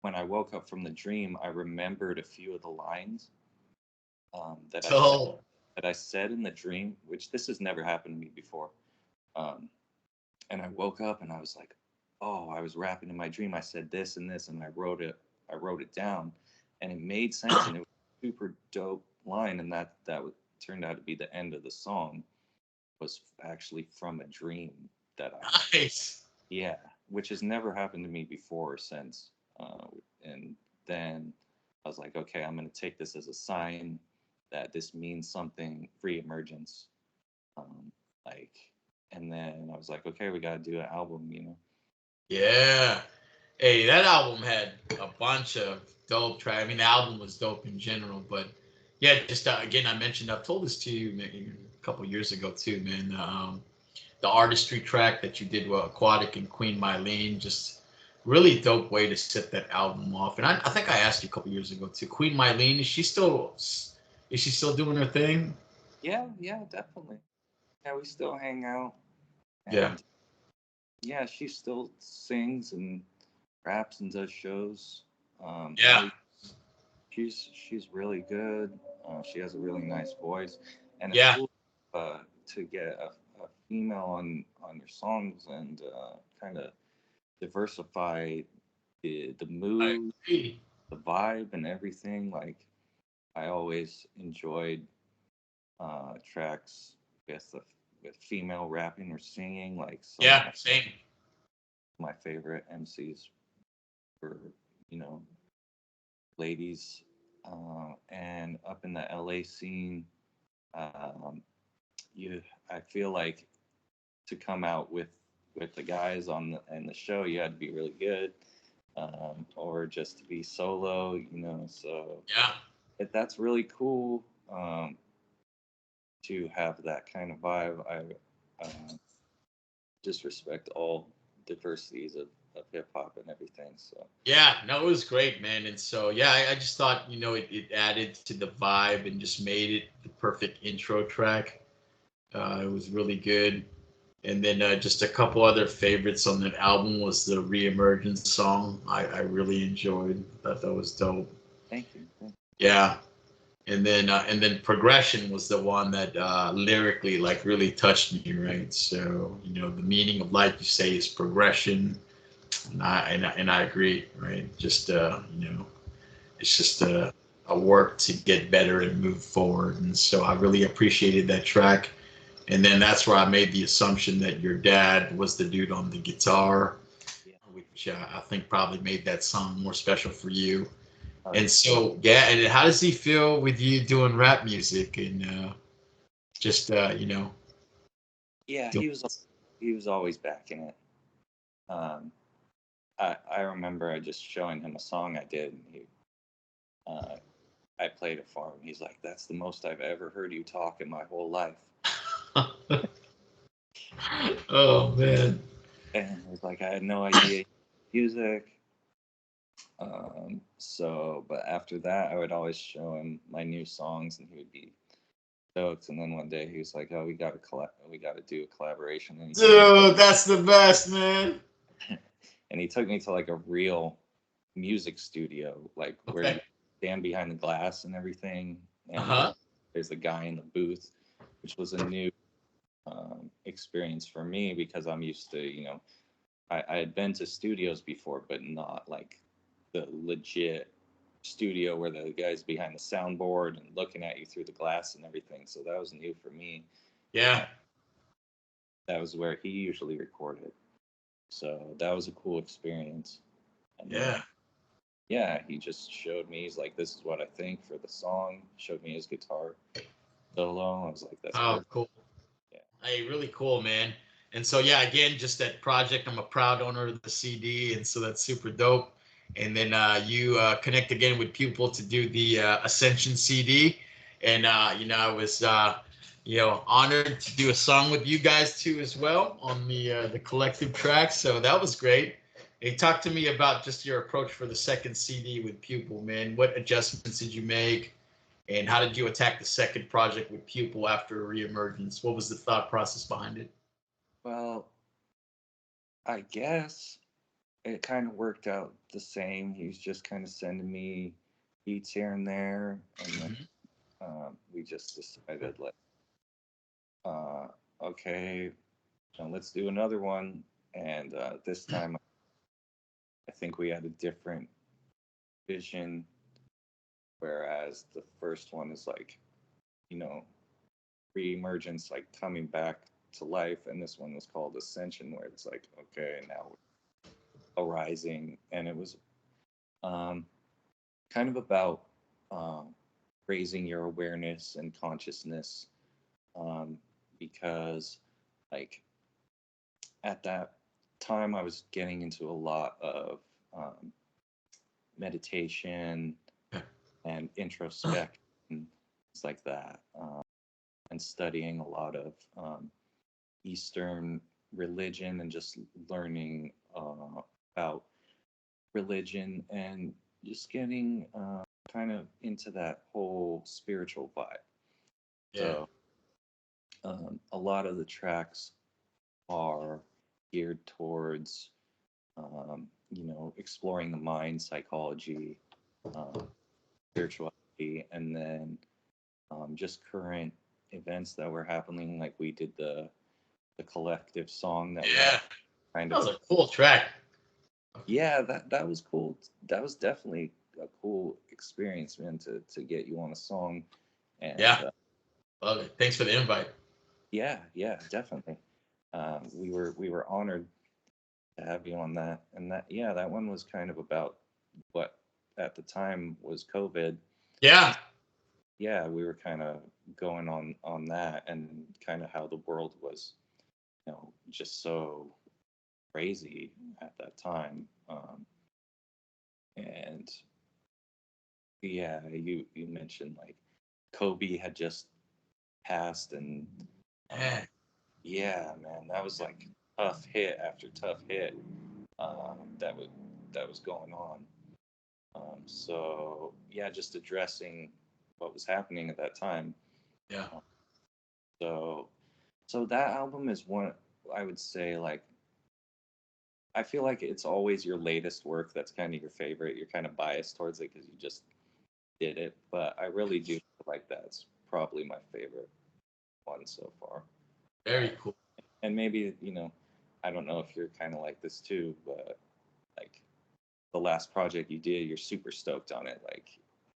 when I woke up from the dream, I remembered a few of the lines that I said in the dream, which this has never happened to me before. And I woke up and I was like, oh, I was rapping in my dream. I said this and this, and I wrote it down, and it made sense, and it was a super dope line, and that turned out to be the end of the song. Was actually from a dream that Nice. Yeah, which has never happened to me before or since. And then I was like, okay, I'm going to take this as a sign that this means something, Reemergence. Like, and then I was like, okay, we got to do an album. Yeah. Hey, that album had a bunch of dope tracks. I mean, the album was dope in general, but yeah, just again, I mentioned I've told this to you maybe a couple years ago too, man. The artistry track that you did with Aquatic and Queen Mylene, just really dope way to set that album off. And I think I asked you a couple years ago too. Queen Mylene, is she still doing her thing? Yeah, definitely. Yeah, we still hang out, Yeah. and yeah, she still sings and raps and does shows. Yeah. She's really good. She has a really nice voice, and it's Yeah. cool to get a female on your songs and kind of diversify the mood, the vibe, and everything. Like I always enjoyed tracks with female rapping or singing. Like Yeah. Same. my favorite MCs were ladies, and up in the LA scene, um, I feel like to come out with the guys in the show, you had to be really good, or just to be solo, So Yeah. that's really cool, to have that kind of vibe. I just respect all diversities of hip hop and everything. So Yeah, no, it was great, man. And so, yeah, I just thought, it added to the vibe and just made it the perfect intro track. It was really good. And then just a couple other favorites on that album was the Reemergence song. I really enjoyed. Thought that was dope. thank you. Yeah. And then Progression was the one that lyrically like really touched me, right? So, the meaning of life, you say, is progression. And I agree, right? Just it's just a work to get better and move forward. And so I really appreciated that track. And then that's where I made the assumption that your dad was the dude on the guitar, Yeah. which I think probably made that song more special for you. Oh, And yeah. so, yeah, and how does he feel with you doing rap music and just Yeah, doing? he was always backing it. Um, I remember I just showing him a song I did, and uh, I played it for him. He's like, "That's the most I've ever heard you talk in my whole life." Oh man. And he's like, "I had no idea music." So, but after that, I would always show him my new songs, and he would be stoked. And then one day, he was like, "Oh, we got to do a collaboration." And Dude, that's the best, man. he took me to like a real music studio, like where Okay. you stand behind the glass and everything, and Uh-huh. there's a guy in the booth, which was a new experience for me because I'm used to, I had been to studios before, but not like the legit studio where the guy's behind the soundboard and looking at you through the glass and everything. So that was new for me. Yeah. Uh, that was where he usually recorded. So that was a cool experience. And then, Yeah. yeah, he just showed me, he's like, "This is what I think for the song." Showed me his guitar solo. I was like, "That's Oh, perfect." cool. Yeah. Hey, really cool, man. And so, yeah, again, just that project. I'm a proud owner of the CD, and so that's super dope. And then you connect again with people to do the Ascension CD, and I was honored to do a song with you guys too as well on the collective track. So that was great. Hey, talk to me about just your approach for the second CD with Pupil, man. What adjustments did you make? And how did you attack the second project with Pupil after reemergence? What was the thought process behind it? Well, I guess it kind of worked out the same. He was just kind of sending me beats here and there, and then Mhm. we just decided, like, uh, okay, let's do another one. And this time, I think we had a different vision, whereas the first one is like, you know, re-emergence, like coming back to life, and this one was called Ascension, where it's like, okay, now we're arising, and it was um, kind of about um, raising your awareness and consciousness, um, because like at that time I was getting into a lot of um, meditation and introspection, things like that, and studying a lot of Eastern religion and just learning about religion and just getting kind of into that whole spiritual vibe. Yeah. So a lot of the tracks are geared towards, exploring the mind, psychology, um, spirituality, and then just current events that were happening. Like we did the collective song that was Yeah. kind That of was a cool track. yeah, that was cool. That was definitely a cool experience, man, to get you on a song. And Yeah. Love it. Thanks for the invite. yeah, yeah, definitely. We were honored to have you on that. And that, yeah, that one was kind of about what at the time was COVID. Yeah. Yeah, we were kind of going on that, and kind of how the world was, just so crazy at that time. And yeah, you mentioned like Kobe had just passed, and Yeah. yeah, man, that was like tough hit after tough hit, that was going on. So yeah, just addressing what was happening at that time. Yeah. Uh, So so that album is one, I would say, like, I feel like it's always your latest work that's kind of your favorite. You're kind of biased towards it because you just did it, but I really do feel like that's probably my favorite one so far. Uh, Very cool. and maybe, I don't know if you're kind of like this too, but like the last project you did, you're super stoked on it. Like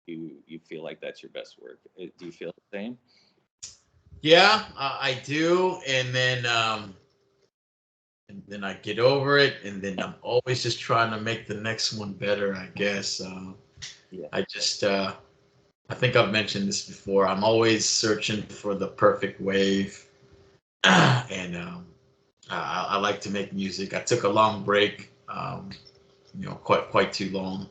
you feel like that's your best work. Do you feel the same? Yeah, I do. And then I get over it, and then I'm always just trying to make the next one better, I guess. Yeah. I just I think I've mentioned this before. I'm always searching for the perfect wave, and I like to make music. I took a long break, quite too long.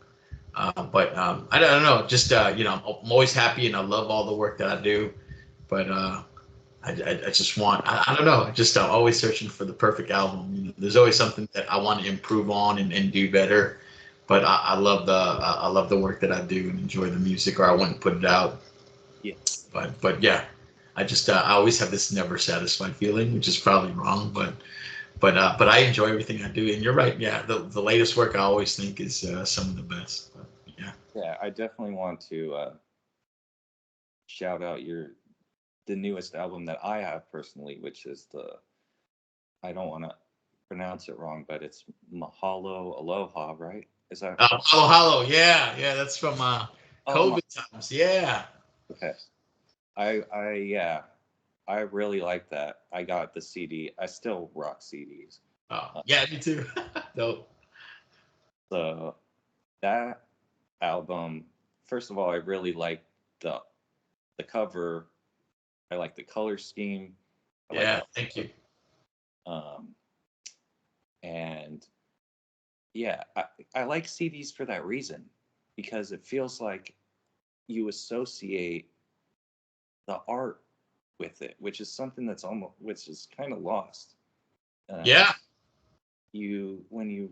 But I don't know. Just I'm always happy, and I love all the work that I do. But I just want. I don't know. I'm always searching for the perfect album. There's always something that I want to improve on and do better. But I love the work that I do and enjoy the music, or I wouldn't put it out. Yeah. But yeah, I always have this never satisfied feeling, which is probably wrong, but I enjoy everything I do. And you're right. Yeah, the latest work I always think is some of the best. But, yeah. Yeah, I definitely want to shout out the newest album that I have personally, which is I don't want to pronounce it wrong, but it's Mahalo Aloha, right? Is that Hollow Hollow. Yeah. That's from oh my COVID times. Yeah. okay. Yeah, I really like that. I got the CD. I still rock CDs. Oh, yeah, me too. Dope. So that album, first of all, I really like the the cover. I like the color scheme. I like Yeah. how Thank you. um and yeah, I like CDs for that reason because it feels like you associate the art with it, which is something which is kind of lost. Uh, Yeah. you when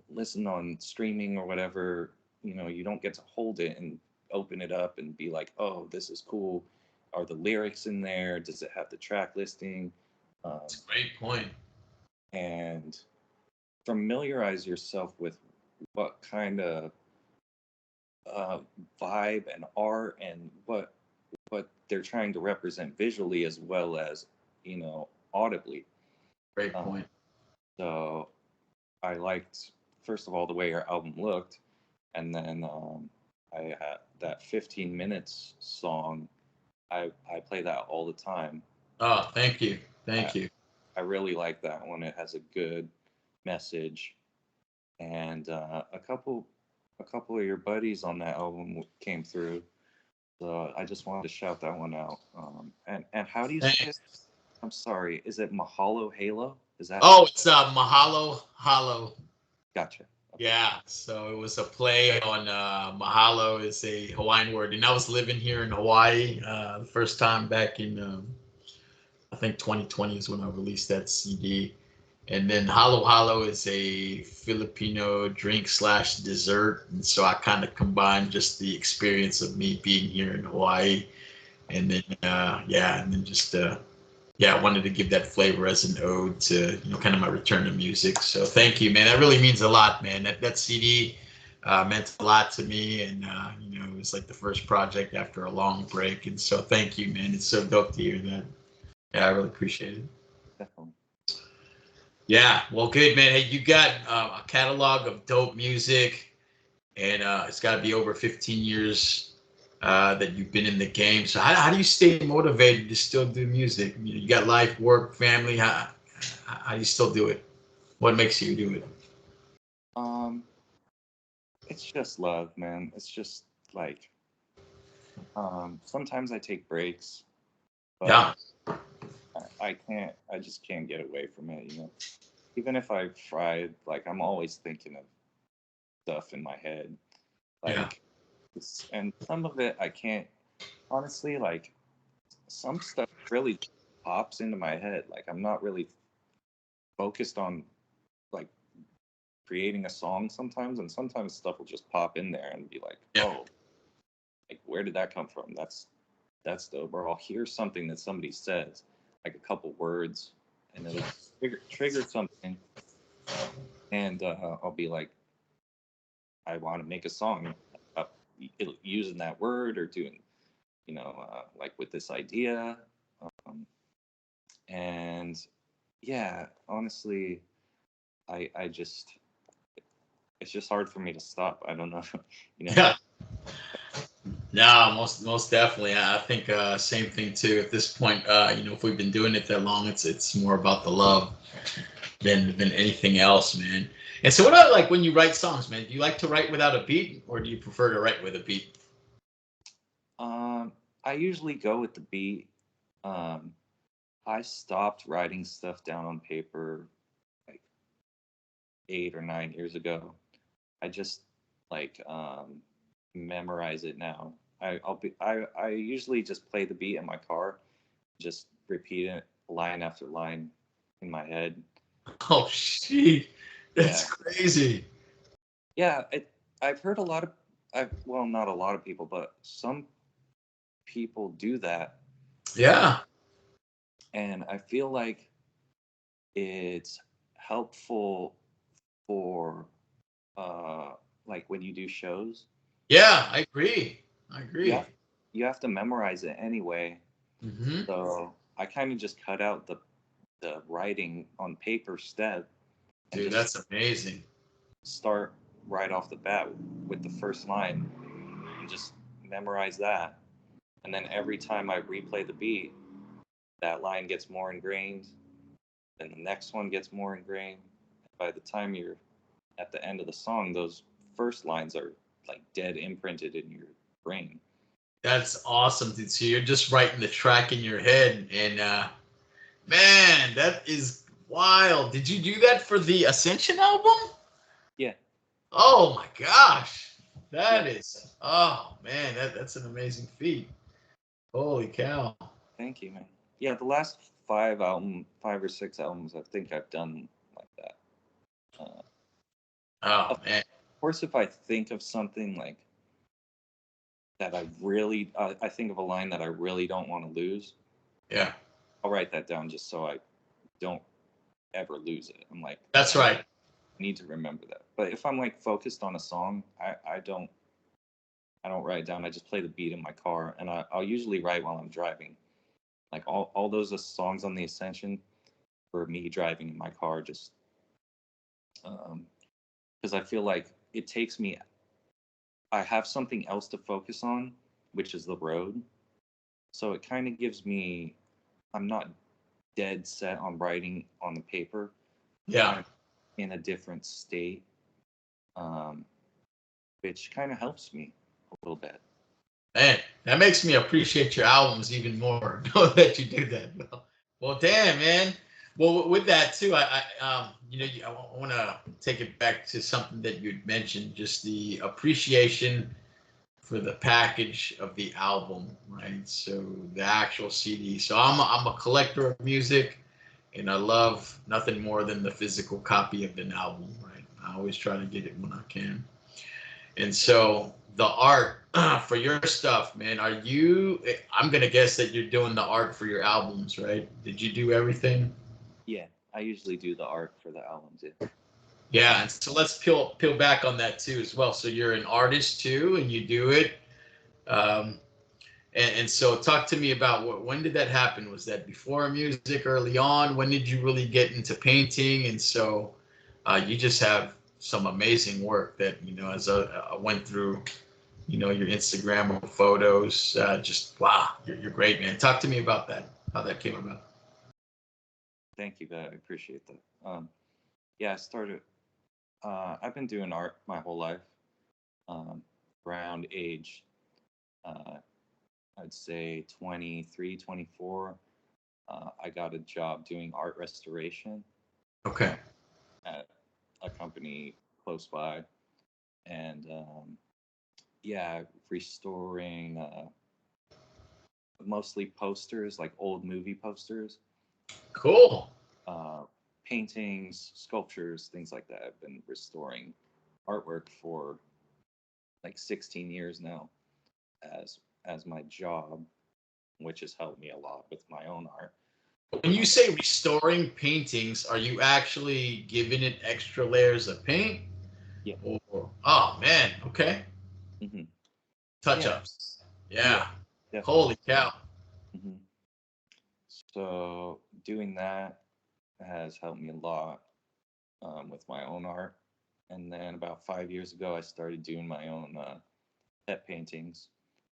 listen on streaming or whatever, you don't get to hold it and open it up and be like, oh, this is cool. Are the lyrics in there? Does it have the track listing? That's a great point. And familiarize yourself with what kind of uh, vibe and art and what they're trying to represent visually as well as audibly. Great Um, point. so I liked first of all the way her album looked, and then I had that 15 minutes song. I play that all the time. Oh, thank you. I Thank you. I really like that one. It has a good message, and a couple of your buddies on that album came through. So I just wanted to shout that one out. And how do you say it? Thanks. I'm sorry. Is it Mahalo Halo? Is that Oh, it's Mahalo Hollow. gotcha? Okay. Yeah, so it was a play on Mahalo is a Hawaiian word, and I was living here in Hawaii the first time back in I think 2020 is when I released that CD, and then Halo Halo is a Filipino drink slash dessert, and so I kind of combined just the experience of me being here in Hawaii, and then and then just I wanted to give that flavor as an ode to kind of my return to music. So thank you, man. That really means a lot, man. That CD meant a lot to me, and it was like the first project after a long break. And so thank you, man. It's so dope to hear that. Yeah, I really appreciate it. Definitely. Yeah, well, good, man. Hey, you got a catalog of dope music, and it's got to be over 15 years that you've been in the game. So how do you stay motivated to still do music? You got life, work, family. How do you still do it? What makes you do it? Um, it's just love, man. It's just like sometimes I take breaks, Yeah, but I can't. I just can't get away from it. Even if I've tried, like I'm always thinking of stuff in my head, yeah, like and some of it I can't honestly like. Some stuff really pops into my head. Like I'm not really focused on like creating a song sometimes, and sometimes stuff will just pop in there and be like, yeah, oh, like where did that come from? That's dope. Or I'll hear something that somebody says, like a couple words, and it'll trigger something, and I'll be like, I want to make a song up using that word or doing, like with this idea, um, and yeah, honestly, I just it's just hard for me to stop. I don't know, you know. yeah. No, most definitely. I think same thing too. At this point, if we've been doing it that long, it's more about the love than anything else, man. And so what about like when you write songs, man? Do you like to write without a beat or do you prefer to write with a beat? I usually go with the beat. Um, I stopped writing stuff down on paper like 8 or 9 years ago. I just like memorize it now. I usually just play the beat in my car, just repeat it line after line in my head. Oh, shit. That's Yeah, crazy. yeah. I've heard a lot of well, not a lot of people, but some people do that, Yeah. and I feel like it's helpful for uh like when you do shows. Yeah, I agree. I You agree. have you have to memorize it anyway. Hmm. So I kind of just cut out the writing on paper step and Dude, just that's amazing. start right off the bat with the first line and just memorize that. And then every time I replay the beat, that line gets more ingrained, then the next one gets more ingrained. By the time you're at the end of the song, those first lines are like dead imprinted in your brain. That's awesome, dude. So you're just writing the track in your head, and man, that is wild. Did you do that for the Ascension album? Yeah, Oh my gosh, yeah. that is. Oh man, that's an amazing feat. Holy cow. Thank you, man. Yeah, the last 5 or 6 albums, I think I've done like that. Oh Of man. course, if I think of something like that, I think of a line that I really don't want to lose. Yeah, I'll write that down just so I don't ever lose it. I'm like, that's I right. need to remember that. But if I'm like focused on a song, I don't write it down. I just play the beat in my car, and I'll usually write while I'm driving. Like all those songs on the Ascension for me driving in my car, just because I feel like it takes me. I have something else to focus on, which is the road. So it kind of gives me. I'm not dead set on writing on the paper. Yeah. I'm in a different state, um, which kind of helps me a little bit. Man, that makes me appreciate your albums even more. Know that you do that. Well, damn, man. Well, with that too, I want to take it back to something that you'd mentioned, just the appreciation for the package of the album, right? So the actual CD. So I'm a collector of music, and I love nothing more than the physical copy of an album, right? I always try to get it when I can. And so the art for your stuff, man, I'm going to guess that you're doing the art for your albums, right? Did you do everything? Yeah, I usually do the art for the albums. Yeah. Yeah. And so let's peel back on that too as well. So you're an artist too, and you do it. Um, and so talk to me about when did that happen? Was that before music, early on? When did you really get into painting? And so you just have some amazing work that, as I went through, your Instagram photos. Just wow, you're great, man. Talk to me about that. How that came about. Thank you, I appreciate that. Yeah, I started. I've been doing art my whole life. Um, Around age, uh, I'd say 23, 24. I got a job doing art restoration Okay. at a company close by, and yeah, restoring mostly posters, like old movie posters, Cool. uh, paintings, sculptures, things like that. I've been restoring artwork for like 16 years now as my job, which has helped me a lot with my own art. When you Um, say restoring paintings, are you actually giving it extra layers of paint? yeah, Or oh man, okay. hmm Touch yeah, ups. yeah, Yeah. definitely. Holy cow. hmm So doing that has helped me a lot with my own art. And then about 5 years ago, I started doing my own pet paintings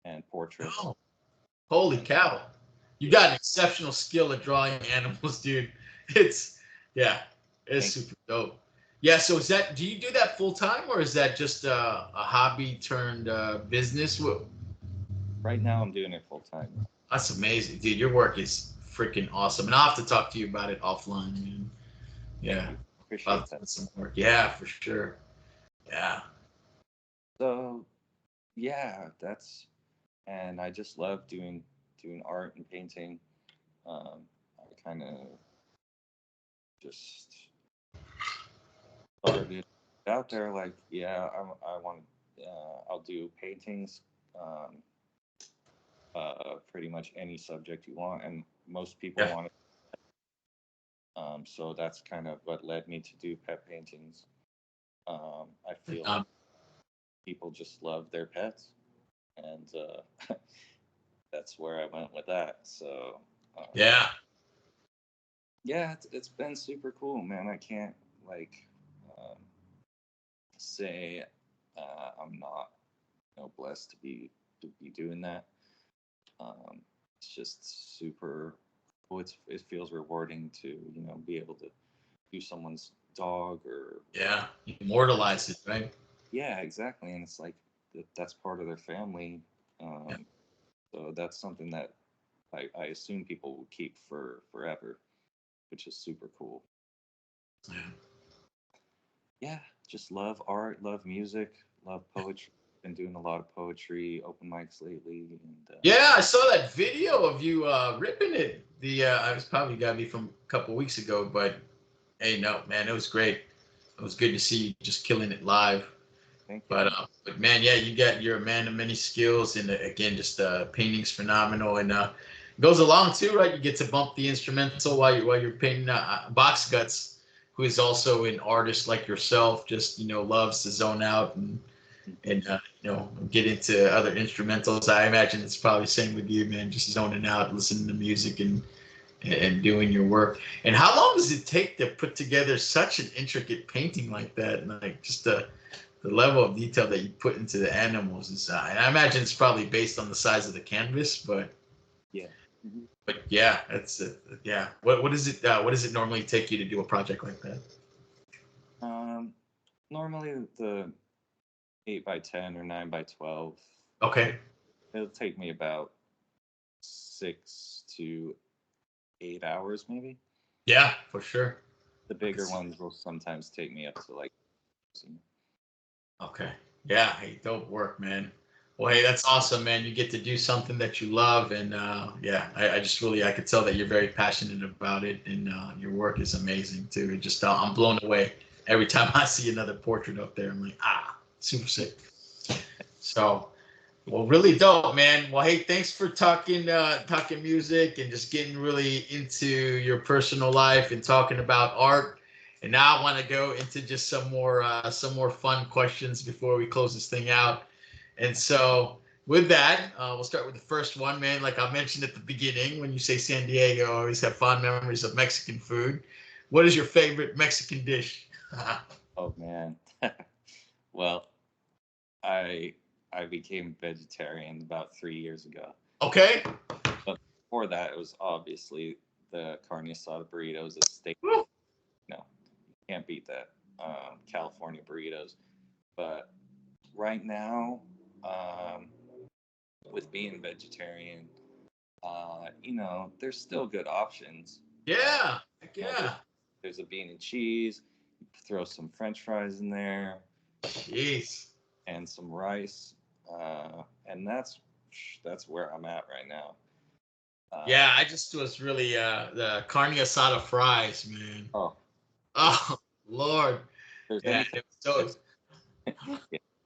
and portraits. Oh, holy And cow. You yeah, got an exceptional skill at drawing animals, dude. It's yeah, it's thank super dope. Yeah. So is that, do you do that full time, or is that just a hobby turned business? Right now, I'm doing it full time. That's amazing, dude. Your work is freaking awesome, and I'll have to talk to you about it offline, man. Thank Yeah, you. I'll Appreciate that. put some work. Yeah, for sure. Yeah, So yeah, that's and I just love doing art and painting. I kind of just started out there like, yeah, I want I'll do paintings, um, pretty much any subject you want, and most people yeah. want it. So that's kind of what led me to do pet paintings. I feel like Um, people just love their pets, and that's where I went with that. So yeah. yeah, it's been super cool, man. I can't like um, say I'm not, blessed to be doing that. It's just super cool. It feels rewarding to be able to do someone's dog or Yeah, immortalize it, right? yeah, exactly. And it's like that's part of their family. Yeah. Um, so that's something that I assume people will keep for forever, which is super cool. Yeah. Yeah, just love art, love music, love poetry. Been doing a lot of poetry, open mics lately, and Yeah, I saw that video of you ripping it. The I was probably got to be from a couple weeks ago, but hey, no, man, it was great. It was good to see you just killing it live. thank you. But man, yeah, you're a man of many skills, and again, just painting's phenomenal, and it goes along too, right? You get to bump the instrumental while you're painting. Box Guts, who is also an artist like yourself, just loves to zone out and get into other instrumentals. I imagine it's probably the same with you, man. Just zoning out, listening to music and doing your work. And how long does it take to put together such an intricate painting like that? And like just the level of detail that you put into the animals is, and I imagine it's probably based on the size of the canvas, Yeah. Mhm. but yeah, it's yeah. What does it normally take you to do a project like that? Um, Normally the 8 by 10 or 9 by 12. Okay. It'll take me about 6 to 8 hours, maybe. Yeah, for sure. The I can bigger see. ones will sometimes take me up to like. Okay. Yeah. Hey, dope work, man. Well, hey, Thank that's awesome, man. You get to do something that you love, and yeah, I just really I could tell that you're very passionate about it, and your work is amazing too. It just I'm blown away every time I see another portrait up there. I'm like, super sick. So, well, really dope, man. Well, hey, thanks for talking music and just getting really into your personal life and talking about art. And now I want to go into just some more fun questions before we close this thing out. And so with that, we'll start with the first one, man. Like I mentioned at the beginning, when you say San Diego, I always have fond memories of Mexican food. What is your favorite Mexican dish? Oh man. Well, I I became vegetarian about 3 years ago. Okay. But before that, it was obviously the carne asada burritos, a steak. Woo. No, you can't beat that. California burritos. But right now, um, with being vegetarian, there's still good options. Yeah. Heck You know, there's yeah. there's a bean and cheese. You throw some French fries in there Jeez. and some rice, and that's where I'm at right now. Yeah, Um, I just was really the carne asada fries, man. oh, if Oh Lord. there's Yeah, anything it was so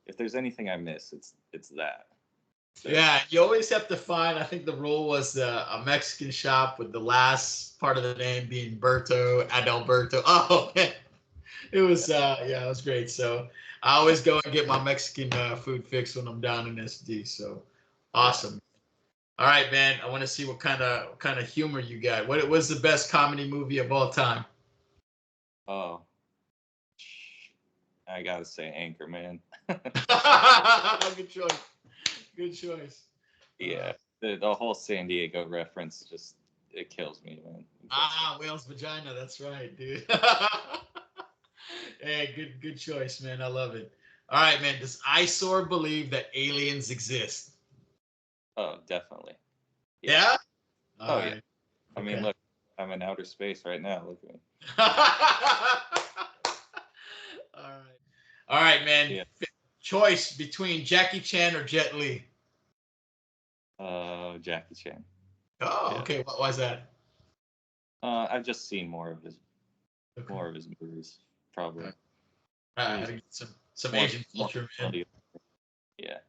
if there's anything I miss, it's that. The yeah, you always have to find, I think the rule was a Mexican shop with the last part of the name being Berto, Adalberto. Oh man. It was yeah, it was great. So I always go and get my Mexican food fix when I'm down in SD. So yeah. awesome. All right, man. I want to see what kind of humor you got. What was the best comedy movie of all time? Oh, I gotta say Anchorman. Good choice. Good choice. Uh, Yeah, the whole San Diego reference just it kills me, man. It kills me. whale's vagina. That's right, dude. Hey, good choice, man. I love it. All right, man. Does Isor believe that aliens exist? Oh, definitely. Yeah. Yeah. All Oh, yeah. right. I mean, Okay. look, I'm in outer space right now. Look at me. All right. All right, man. Yeah. Choice between Jackie Chan or Jet Li. Jackie Chan. Oh, Yeah. okay. Why is that? I've just seen Okay. more of his movies, probably. I He's get some more, Asian more culture, man. quality. Yeah.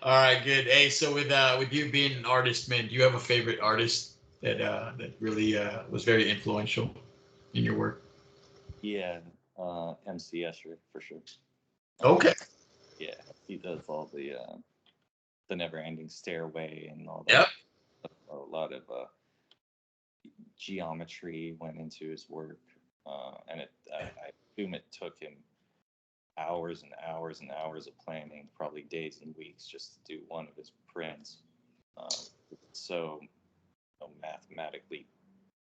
All right, good. Hey, so with you being an artist, man, do you have a favorite artist that really was very influential in your work? Yeah. MC Escher for sure. Okay. Yeah, he does all the never-ending stairway and all Yep. that. A lot of geometry went into his work, and I assume it took him hours and hours and hours of planning, probably days and weeks, just to do one of his prints. So mathematically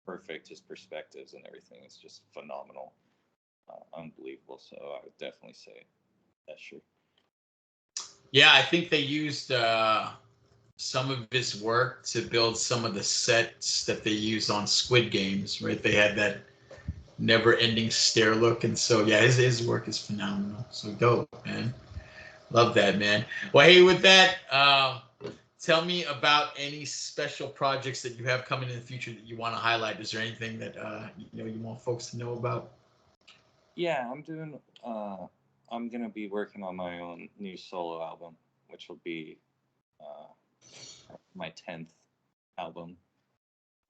perfect. His perspectives and everything is just phenomenal, unbelievable. So I would definitely say Escher. Yeah, I think they used some of his work to build some of the sets that they used on Squid Games, right? They had that never-ending stare look, and so yeah, his work is phenomenal. So dope, man. Love that, man. Well, hey, with that, tell me about any special projects that you have coming in the future that you want to highlight. Is there anything that you want folks to know about? Yeah, I'm doing. I'm gonna be working on my own new solo album, which will be uh, my 10th album.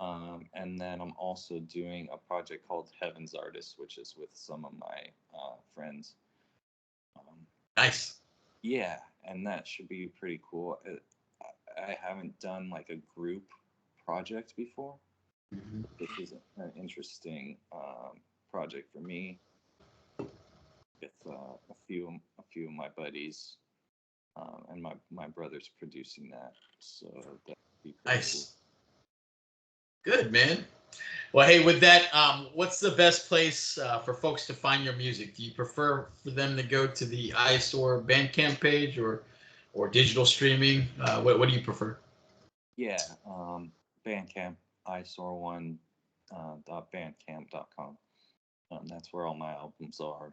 And then I'm also doing a project called Heaven's Artist, which is with some of my friends. Um, Nice. yeah, and that should be pretty cool. I haven't done like a group project before. Mhm. This is an interesting project for me with a few of my buddies, and my brother's producing that, so that'd be pretty cool. Nice. Good, man. Well, hey, with that, what's the best place for folks to find your music? Do you prefer for them to go to the iStore Bandcamp page or digital streaming? What do you prefer? Yeah, Bandcamp, isor1 .bandcamp.com. That's where all my albums are.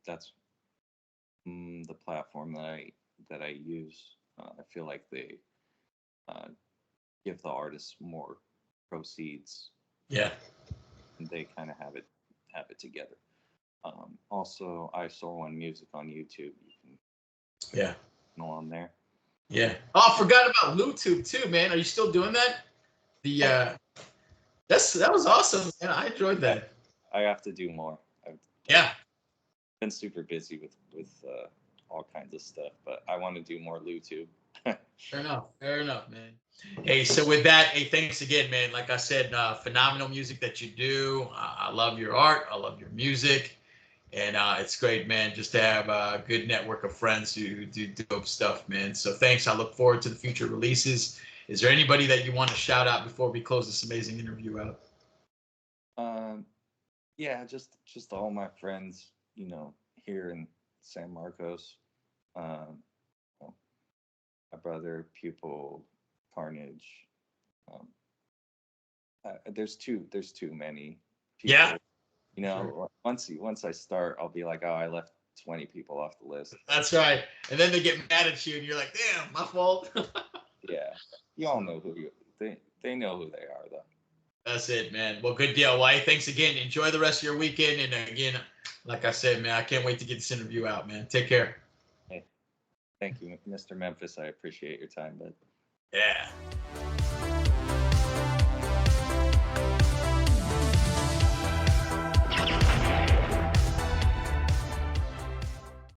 That's the platform that I use. I feel like they uh, give the artists more proceeds, Yeah. and they kind of have it together. Also, isor1 music on YouTube. You can Yeah. go on there. Yeah. Oh, I forgot about YouTube too, man. Are you still doing that? The Oh, that was awesome, man. I enjoyed yeah, that. I have to do more. I've Yeah. been super busy with all kinds of stuff, but I want to do more YouTube. Fair enough. Fair enough, man. Hey, so with that, hey, thanks again, man. Like I said, phenomenal music that you do. I love your art. I love your music. And it's great, man, just to have a good network of friends who do dope stuff, man. So thanks. I look forward to the future releases. Is there anybody that you want to shout out before we close this amazing interview out? um, yeah, just all my friends, here in San Marcos. Um, well, my brother, Pupil, Carnage. Um, there's too many Yeah, people. sure. Once I start, I'll be like, oh, I left 20 people off the list. That's right. And then they get mad at you, and you're like, damn, my fault. Yeah, you all know they know who they are though. That's it, man. Well, good deal. Why? Thanks again. Enjoy the rest of your weekend. And again, like I said, man, I can't wait to get this interview out, man. Take care. Hey, thank you, Mr. Memphis. I appreciate your time, bud. Yeah.